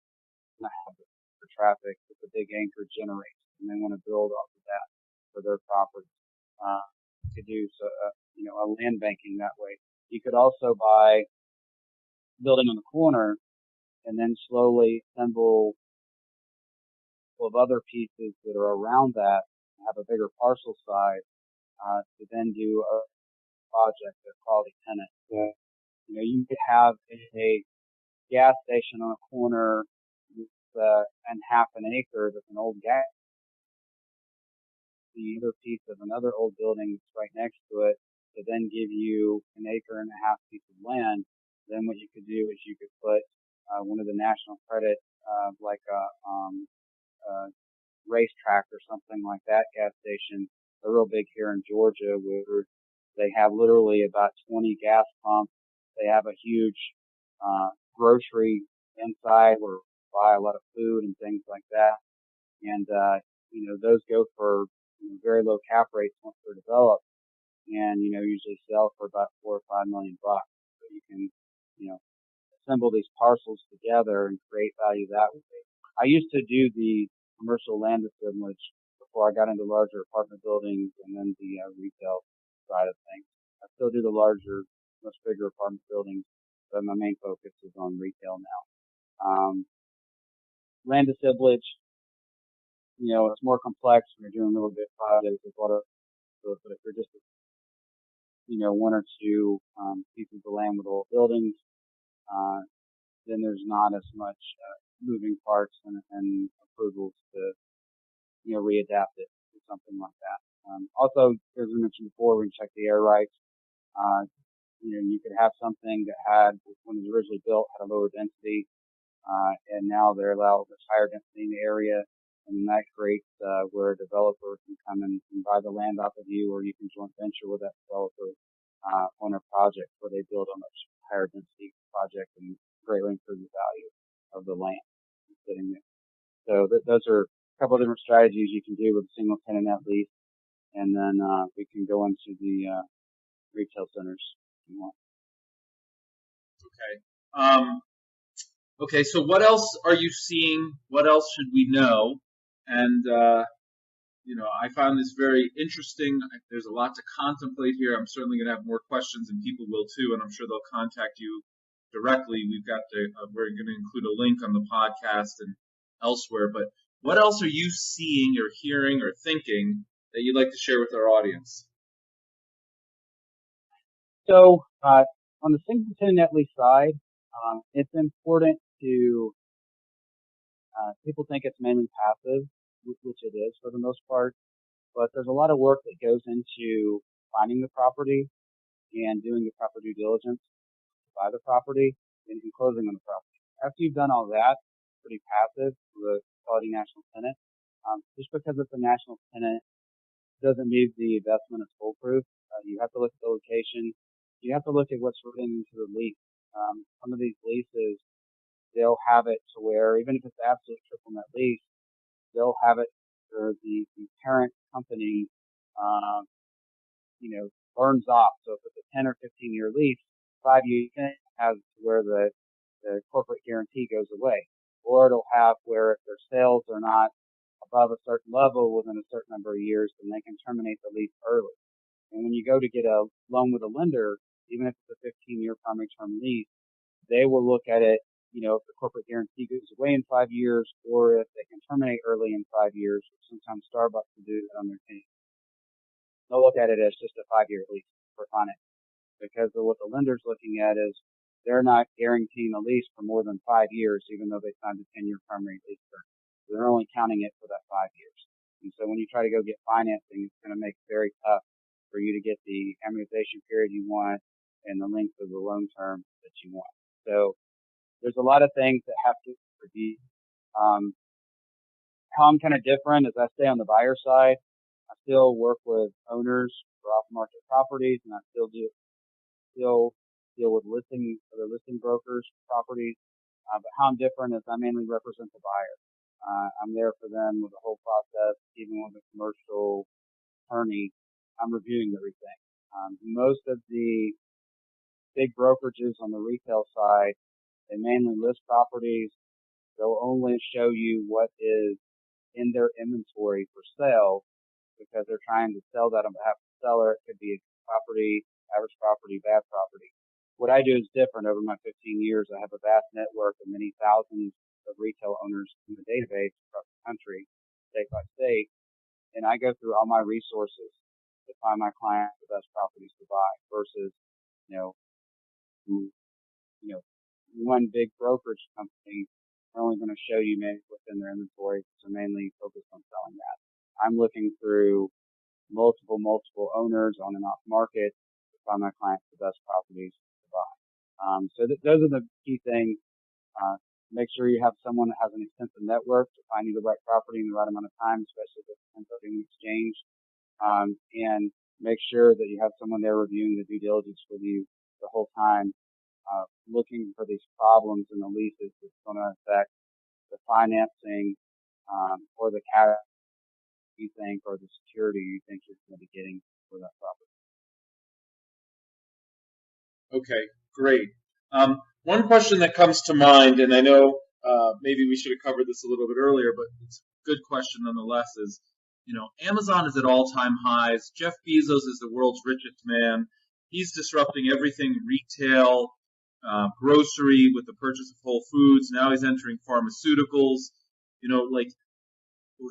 to have the traffic that the big anchor generates, and they want to build off of that for their property. To do so, a land banking that way. You could also buy building on the corner and then slowly assemble of other pieces that are around that, have a bigger parcel size, to then do a project that's called a tenant. So, you could have a gas station on a corner with, and half an acre that's an old gas. The other piece of another old building that's right next to it to then give you an acre and a half piece of land. Then what you could do is you could put one of the national credit, like a racetrack or something like that gas station. They're real big here in Georgia, where they have literally about 20 gas pumps. They have a huge grocery inside where you buy a lot of food and things like that. And those go for very low cap rates once they're developed, and usually sell for about $4 or $5 million. So you can assemble these parcels together and create value that way. I used to do the commercial land assemblage before I got into larger apartment buildings and then the retail side of things. I still do the larger, much bigger apartment buildings, but my main focus is on retail now. Land assemblage, it's more complex when you're doing a little bit projects. There's a lot of, but if you're just, one or two pieces of land with old buildings, then there's not as much moving parts and approvals to, readapt it to something like that. Also, as we mentioned before, we can check the air rights. You could have something that had, when it was originally built, had a lower density, and now they're allowed this higher density in the area. And that creates where a developer can come in and buy the land off of you, or you can joint venture with that developer on a project where they build a much higher density project and greatly improve the value of the land sitting there. So those are a couple of different strategies you can do with a single tenant net lease, and then we can go into the retail centers if you want. Okay. Okay, so what else are you seeing? What else should we know? And, I found this very interesting. There's a lot to contemplate here. I'm certainly going to have more questions, and people will too, and I'm sure they'll contact you directly. We're going to include a link on the podcast and elsewhere. But what else are you seeing or hearing or thinking that you'd like to share with our audience? So, on the single tenant net lease side, it's important to, people think it's mainly passive, which it is for the most part, but there's a lot of work that goes into finding the property and doing the proper due diligence to buy the property and closing on the property. After you've done all that, it's pretty passive with a quality national tenant. Just because it's a national tenant doesn't mean the investment is foolproof. You have to look at the location. You have to look at what's written into the lease. Some of these leases, they'll have it to where, even if it's absolute triple net lease, they'll have it where the parent company, burns off. So if it's a 10 or 15 year lease, 5 years has where the corporate guarantee goes away. Or it'll have where if their sales are not above a certain level within a certain number of years, then they can terminate the lease early. And when you go to get a loan with a lender, even if it's a 15-year primary term lease, they will look at it, if the corporate guarantee goes away in 5 years, or if they can terminate early in 5 years. Sometimes Starbucks will do that on their team. They'll look at it as just a 5-year lease for finance, because what the lender's looking at is they're not guaranteeing a lease for more than 5 years, even though they signed a 10-year primary lease term. So they're only counting it for that 5 years. And so when you try to go get financing, it's going to make it very tough for you to get the amortization period you want and the length of the loan term that you want. So there's a lot of things that have to be, how I'm kind of different is I stay on the buyer side. I still work with owners for off-market properties, and I still deal with other listing brokers, properties. But how I'm different is I mainly represent the buyer. I'm there for them with the whole process, even with a commercial attorney. I'm reviewing everything. Most of the big brokerages on the retail side, they mainly list properties, They'll only show you what is in their inventory for sale because they're trying to sell that on behalf of the seller. It could be property, average property, bad property. What I do is different. Over my 15 years, I have a vast network of many thousands of retail owners in the database across the country, state by state, and I go through all my resources to find my clients the best properties to buy versus, you know, one big brokerage company are only going to show you maybe what's in their inventory, so mainly focused on selling that. I'm looking through multiple owners on and off market to find my clients the best properties to buy. So those are the key things. Make sure you have someone that has an extensive network to find you the right property in the right amount of time, especially if it's an exchange. And make sure that you have someone there reviewing the due diligence with you the whole time, looking for these problems in the leases that's going to affect the financing, or the cash you think, or the security you think you're going to be getting for that property. Okay, great. One question that comes to mind, and I know maybe we should have covered this a little bit earlier, but it's a good question nonetheless, is, Amazon is at all-time highs. Jeff Bezos is the world's richest man. He's disrupting everything retail, grocery with the purchase of Whole Foods. Now he's entering pharmaceuticals.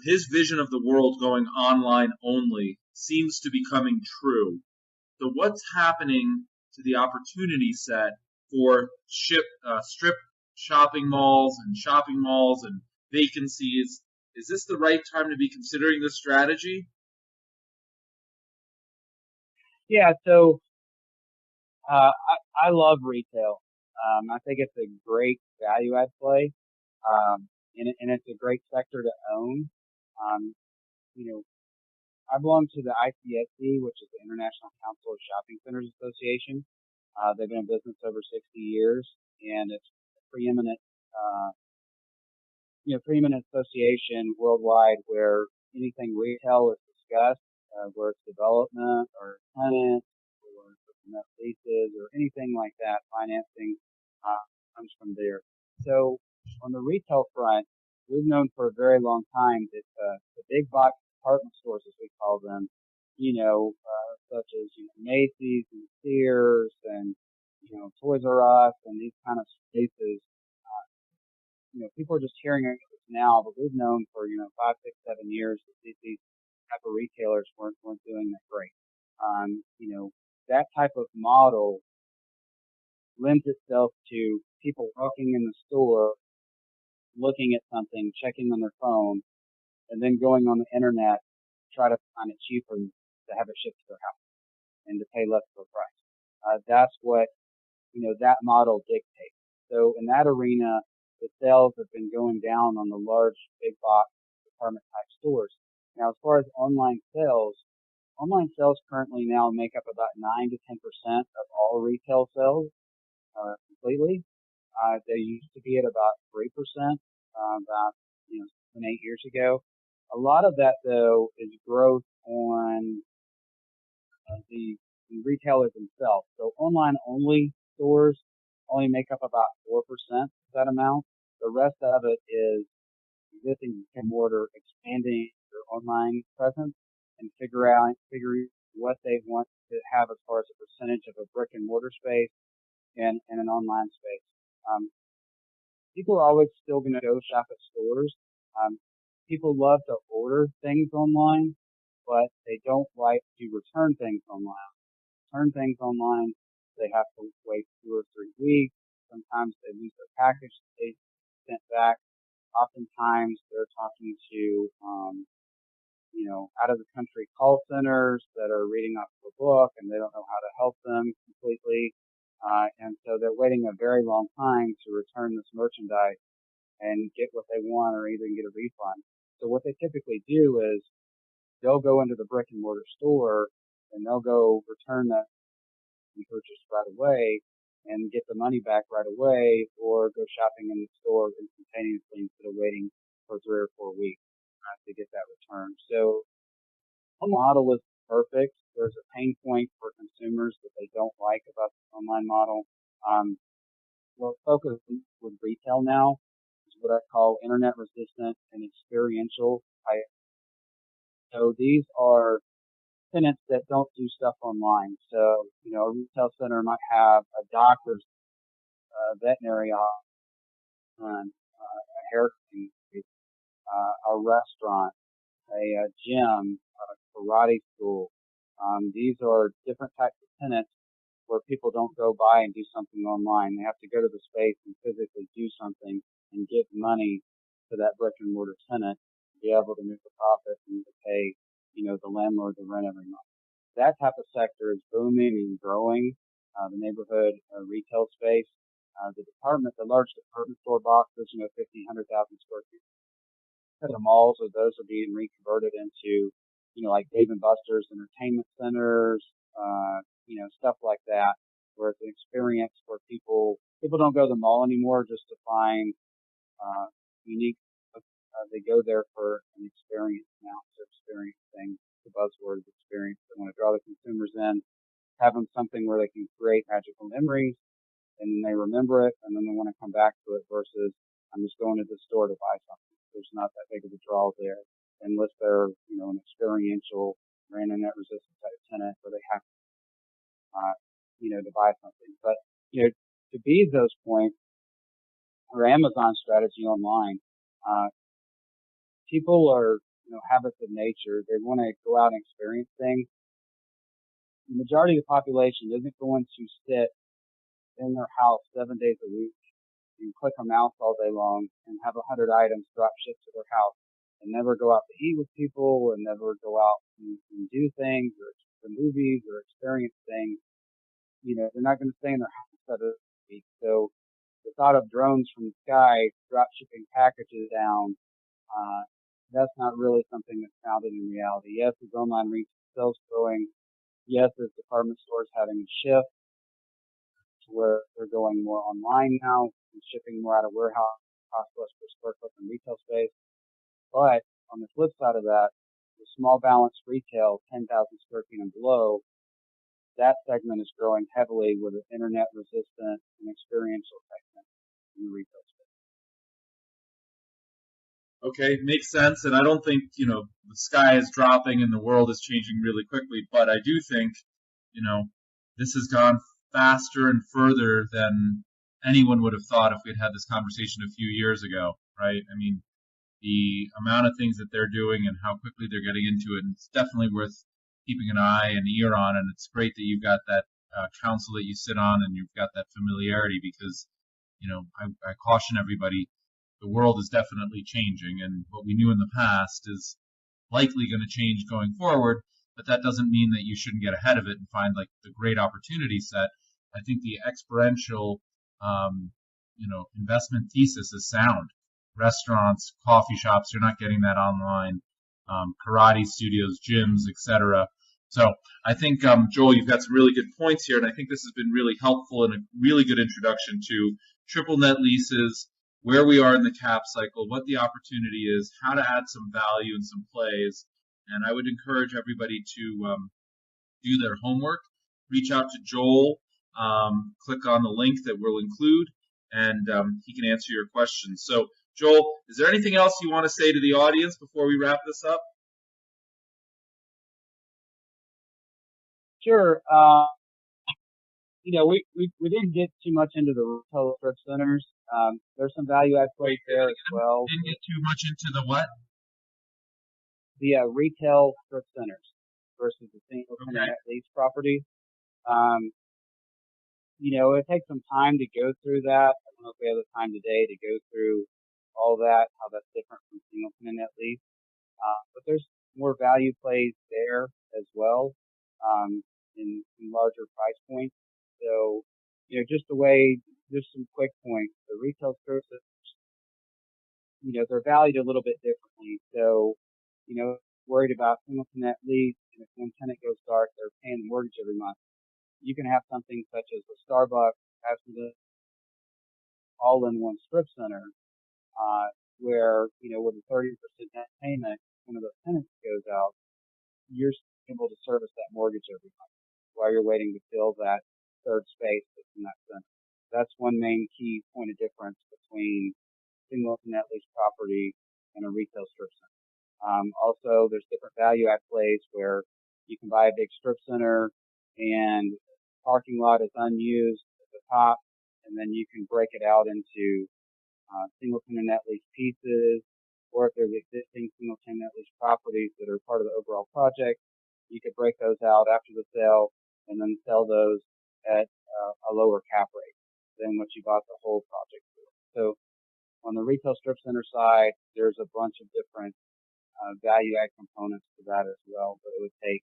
His vision of the world going online only seems to be coming true. So what's happening to the opportunity set for strip shopping malls and vacancies? Is this the right time to be considering this strategy? Yeah, so I love retail. I think it's a great value add play, and it's a great sector to own. I belong to the ICSC, which is the International Council of Shopping Centers Association. They've been in business over 60 years, and it's a preeminent association worldwide where anything retail is discussed, where it's development or tenant or leases or anything like that, financing comes from there. So on the retail front, we've known for a very long time that the big box department stores, as we call them, such as Macy's and Sears and Toys R Us and these kind of spaces, people are just hearing it now, but we've known for 5, 6, 7 years that these type of retailers weren't doing that great. That type of model lends itself to people walking in the store, looking at something, checking on their phone, and then going on the internet to try to find it cheaper to have it shipped to their house and to pay less for the price. That's what, that model dictates. So in that arena, the sales have been going down on the large big box department type stores. Now, as far as online sales currently now make up about 9 to 10% of all retail sales, completely. They used to be at about 3%, about, 7, 8 years ago. A lot of that, though, is growth on the retailers themselves. So online-only stores only make up about 4% of that amount. The rest of it is existing brick-and-mortar expanding their online presence and figuring what they want to have as far as a percentage of a brick-and-mortar space and an online space. People are always still going to go shop at stores. People love to order things online, but they don't like to return things online. They have to wait 2 or 3 weeks. Sometimes they lose their package they sent back. Oftentimes they're talking to, out of the country call centers that are reading off the book and they don't know how to help them completely. And so they're waiting a very long time to return this merchandise and get what they want or even get a refund. So what they typically do is they'll go into the brick and mortar store and they'll go return that purchase right away and get the money back right away, or go shopping in the store instantaneously instead of waiting for 3 or 4 weeks to get that return. So the model is perfect. There's a pain point for consumers that they don't like about the online model. We're focused with retail now. what I call internet resistant and experiential type. So these are tenants that don't do stuff online. So, a retail center might have a doctor's, veterinary office, a hair clinic, a restaurant, a gym, a karate school. These are different types of tenants where people don't go by and do something online. They have to go to the space and physically do something and give money to that brick and mortar tenant to be able to make a profit and to pay, the landlord the rent every month. That type of sector is booming and growing. The neighborhood retail space, the large department store boxes, 50, 100,000 square feet. The malls of those are being reconverted into, like Dave and Buster's entertainment centers, stuff like that, where it's an experience where people don't go to the mall anymore just to find, unique, they go there for an experience now. So experience thing, the buzzword is experience. They want to draw the consumers in, have them something where they can create magical memories, and then they remember it, and then they want to come back to it versus I'm just going to the store to buy something. There's not that big of a draw there, unless they're, an experiential or internet resistant type tenant where they have, to buy something. But, to Bezos' point, or Amazon strategy online, people are, habits of nature. They want to go out and experience things. The majority of the population isn't going to sit in their house 7 days a week and click a mouse all day long and have 100 items drop shipped to their house and never go out to eat with people and never go out and do things or the movies or experience things. They're not going to stay in their house 7 days a week. So the thought of drones from the sky drop shipping packages down, that's not really something that's founded in reality. Yes, there's online retail sales growing. Yes, there's department stores having a shift to where they're going more online now and shipping more out of warehouse, cost less per square foot than retail space. But on the flip side of that, the small balance retail, 10,000 square feet and below, that segment is growing heavily with an internet resistant and experiential segment in the retail space. Okay, makes sense. And I don't think, the sky is dropping and the world is changing really quickly, but I do think, this has gone faster and further than anyone would have thought if we'd had this conversation a few years ago, right? I mean, the amount of things that they're doing and how quickly they're getting into it, and it's definitely worth keeping an eye and ear on. And it's great that you've got that council that you sit on and you've got that familiarity because, I caution everybody, the world is definitely changing, and what we knew in the past is likely going to change going forward, but that doesn't mean that you shouldn't get ahead of it and find like the great opportunity set. I think the experiential, investment thesis is sound. Restaurants, coffee shops, you're not getting that online. Karate studios, gyms, etc. So I think, Joel, you've got some really good points here, and I think this has been really helpful and a really good introduction to triple net leases, where we are in the cap cycle, what the opportunity is, how to add some value and some plays. And I would encourage everybody to do their homework, reach out to Joel, click on the link that we'll include, and he can answer your questions. So, Joel, is there anything else you want to say to the audience before we wrap this up? Sure. We didn't get too much into the retail strip centers. There's some value add plays there as well. Didn't get too much into the what? The retail strip centers versus the single tenant net lease property. It takes some time to go through that. I don't know if we have the time today to go through all that, how that's different from single tenant net lease. But there's more value plays there as well, in larger price points. So, just some quick points. The retail strip centers, they're valued a little bit differently. So, worried about single tenant lease, and if one tenant goes dark, they're paying the mortgage every month. You can have something such as a Starbucks having the all-in-one strip center, where, with a 30% net payment, one of those tenants goes out, you're able to service that mortgage every month while you're waiting to fill that third space that's in that center. That's one main key point of difference between single net lease property in a retail strip center. Also, there's different value add plays where you can buy a big strip center and parking lot is unused at the top, and then you can break it out into single tenant net lease pieces, or if there's existing single tenant net lease properties that are part of the overall project, you could break those out after the sale and then sell those at a lower cap rate than what you bought the whole project for. So on the retail strip center side, there's a bunch of different value add components to that as well, but it would take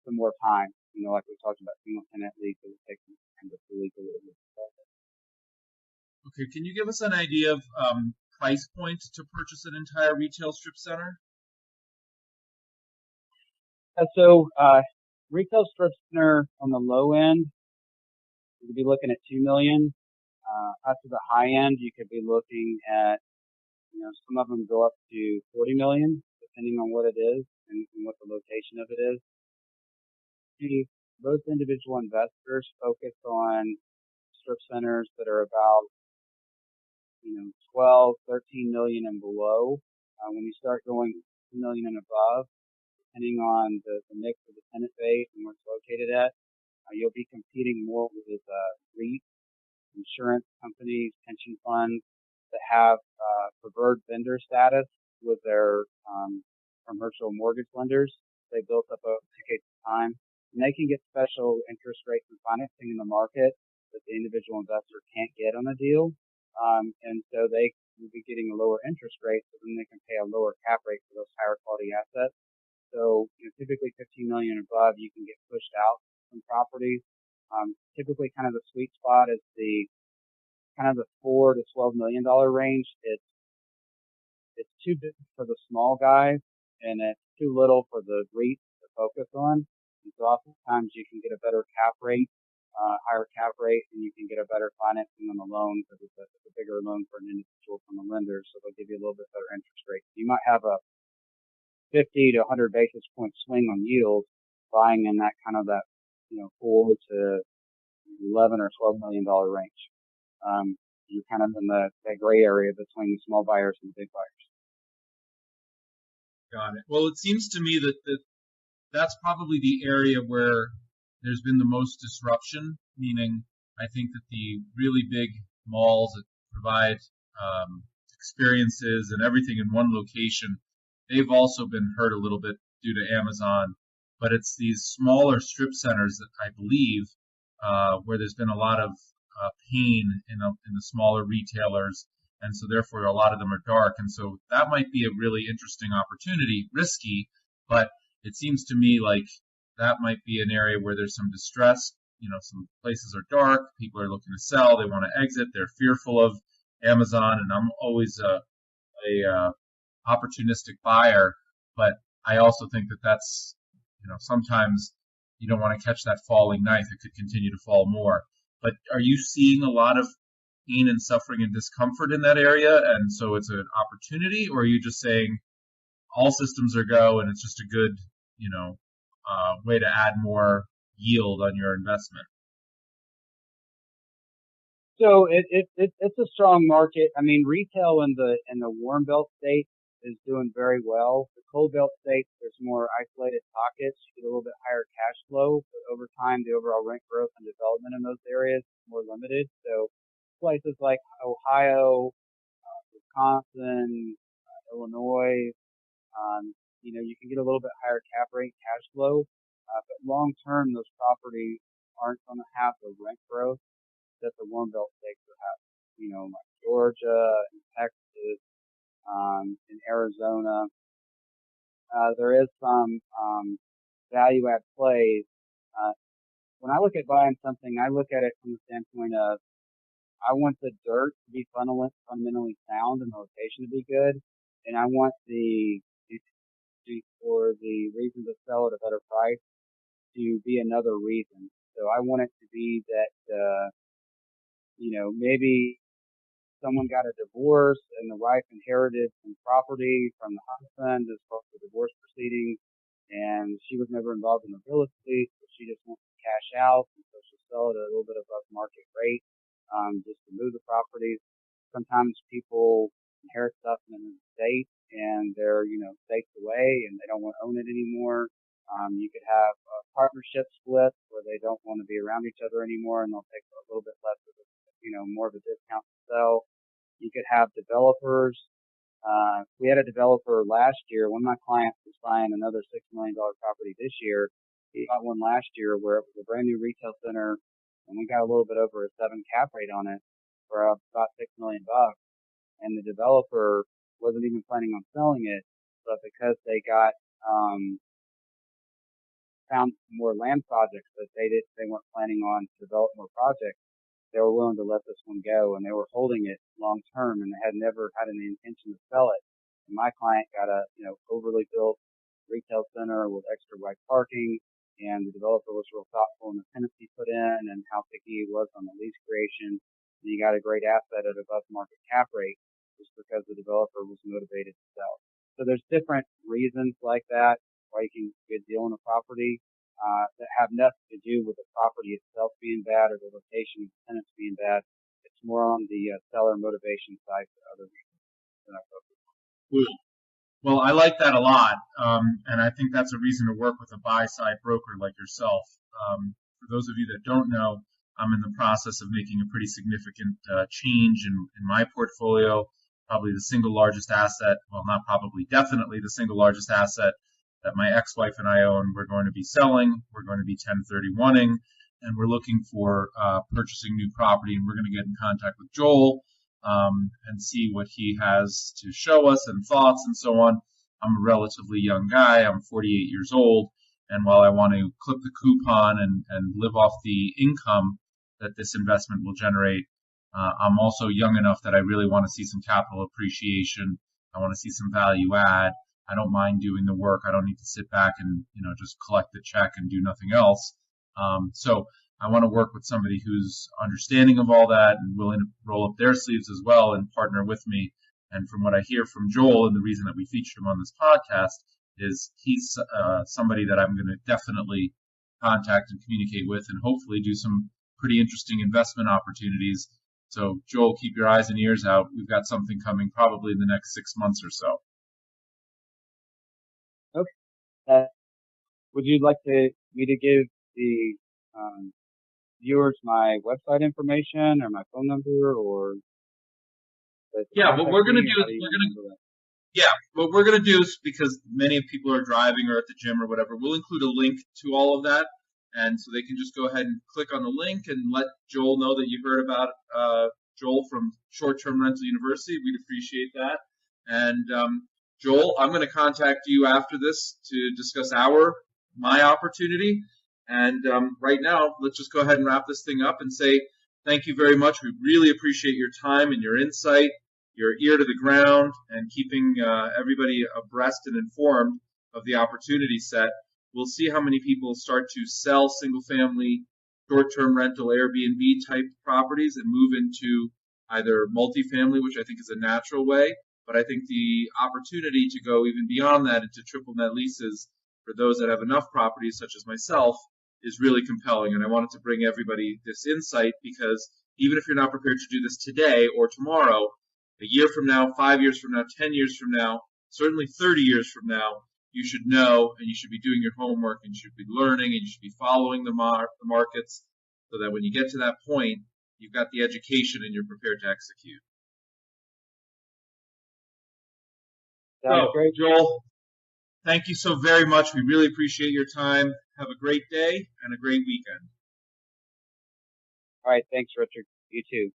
some more time. You know, like we talked about single tenant lease, it would take some time to fully do it. Okay, can you give us an idea of price point to purchase an entire retail strip center? So retail strip center on the low end, you could be looking at $2 million. Up to the high end, you could be looking at, you know, some of them go up to $40 million, depending on what it is and what the location of it is. Most individual investors focus on strip centers that are about, you know, 12, 13 million and below. When you start going 2 million and above, depending on the mix of the tenant base and where it's located at, you'll be competing more with REITs, insurance companies, pension funds that have preferred vendor status with their commercial mortgage lenders. They built up over decades of time, and they can get special interest rates and financing in the market that the individual investor can't get on a deal. And so they will be getting a lower interest rate, so then they can pay a lower cap rate for those higher quality assets. So, you know, typically 15 million and above, you can get pushed out from properties. Typically kind of the sweet spot is the kind of the $4 to $12 million range. It's too big for the small guys, and it's too little for the REITs to focus on. And so oftentimes you can get a better cap rate, higher cap rate, and you can get a better financing on the loan because it's a bigger loan for an individual from a lender, so they'll give you a little bit better interest rate. You might have a 50 to 100 basis point swing on yield buying in that kind of that, you know, 4 to 11 or $12 million range. You're kind of in that gray area between the small buyers and the big buyers. Got it. Well, it seems to me that that's probably the area where there's been the most disruption, meaning I think that the really big malls that provide experiences and everything in one location, they've also been hurt a little bit due to Amazon. But it's these smaller strip centers that I believe where there's been a lot of pain in the smaller retailers, and so therefore a lot of them are dark. And so that might be a really interesting opportunity, risky, but it seems to me like that might be an area where there's some distress. You know, some places are dark, people are looking to sell, they want to exit, they're fearful of Amazon, and I'm always a opportunistic buyer, but I also think that that's, you know, sometimes you don't want to catch that falling knife. It could continue to fall more. But are you seeing a lot of pain and suffering and discomfort in that area, and so it's an opportunity, or are you just saying all systems are go and it's just a good, you know, way to add more yield on your investment? So it's a strong market. I mean, retail in the warm belt states is doing very well. The cold belt states, there's more isolated pockets. You get a little bit higher cash flow, but over time, the overall rent growth and development in those areas is more limited. So places like Ohio, Wisconsin, Illinois, you know, you can get a little bit higher cap rate cash flow, but long term, those properties aren't going to have the rent growth that the warm belt states will have. You know, like Georgia and Texas, in Arizona. There is some value add plays. When I look at buying something, I look at it from the standpoint of I want the dirt to be fundamentally sound and the location to be good, and I want for the reason to sell at a better price to be another reason. So I want it to be that you know, maybe someone got a divorce and the wife inherited some property from the husband as part of the divorce proceedings, and she was never involved in the real estate, so she just wants to cash out, and so she'll sell it at a little bit above market rate, just to move the properties. sometimes people inherit stuff in an estate and they're, states away and they don't want to own it anymore. You could have a partnership split where they don't want to be around each other anymore and they'll take a little bit less of a, more of a discount to sell. You could have developers. We had a developer last year. One of my clients was buying another $6 million property this year. He got one last year where it was a brand new retail center and we got a little bit over a 7 cap rate on it for about $6 million. And the developer wasn't even planning on selling it, but because they got, found more land projects that they weren't planning on to develop more projects, they were willing to let this one go and they were holding it long term and they had never had any intention to sell it. And my client got a, overly built retail center with extra wide parking, and the developer was real thoughtful in the tenants he put in and how picky he was on the lease creation. And he got a great asset at above market cap rate just because the developer was motivated to sell. So there's different reasons like that why you can get a deal on a property that have nothing to do with the property itself being bad or the location of the tenants being bad. It's more on the seller motivation side for other reasons than I focus on. Cool. Well, I like that a lot, and I think that's a reason to work with a buy-side broker like yourself. For those of you that don't know, I'm in the process of making a pretty significant change in my portfolio. Probably the single largest asset, well, not probably, definitely the single largest asset that my ex-wife and I own, we're going to be selling. We're going to be 1031ing, and we're looking for purchasing new property, and we're going to get in contact with Joel and see what he has to show us and thoughts and so on. I'm a relatively young guy. I'm 48 years old, and while I want to clip the coupon and live off the income that this investment will generate, I'm also young enough that I really want to see some capital appreciation. I want to see some value add. I don't mind doing the work. I don't need to sit back and just collect the check and do nothing else. So I want to work with somebody who's understanding of all that and willing to roll up their sleeves as well and partner with me. And from what I hear from Joel, and the reason that we featured him on this podcast, is he's somebody that I'm going to definitely contact and communicate with and hopefully do some pretty interesting investment opportunities. So Joel, keep your eyes and ears out. We've got something coming probably in the next 6 months or so. Okay. Would you like me to give the viewers my website information or my phone number or? Yeah, what we're going to do is what we're going to do is, because many people are driving or at the gym or whatever, we'll include a link to all of that, and so they can just go ahead and click on the link and let Joel know that you heard about Joel from Short Term Rental University. We'd appreciate that. And Joel, I'm going to contact you after this to discuss my opportunity. And right now, let's just go ahead and wrap this thing up and say thank you very much. We really appreciate your time and your insight, your ear to the ground, and keeping everybody abreast and informed of the opportunity set. We'll see how many people start to sell single-family, short-term rental, Airbnb-type properties and move into either multifamily, which I think is a natural way, but I think the opportunity to go even beyond that into triple net leases for those that have enough properties, such as myself, is really compelling. And I wanted to bring everybody this insight because even if you're not prepared to do this today or tomorrow, a year from now, 5 years from now, 10 years from now, certainly 30 years from now, you should know and you should be doing your homework and you should be learning and you should be following the markets so that when you get to that point, you've got the education and you're prepared to execute. So, great, Joel, thank you so very much. We really appreciate your time. Have a great day and a great weekend. All right. Thanks, Richard. You too.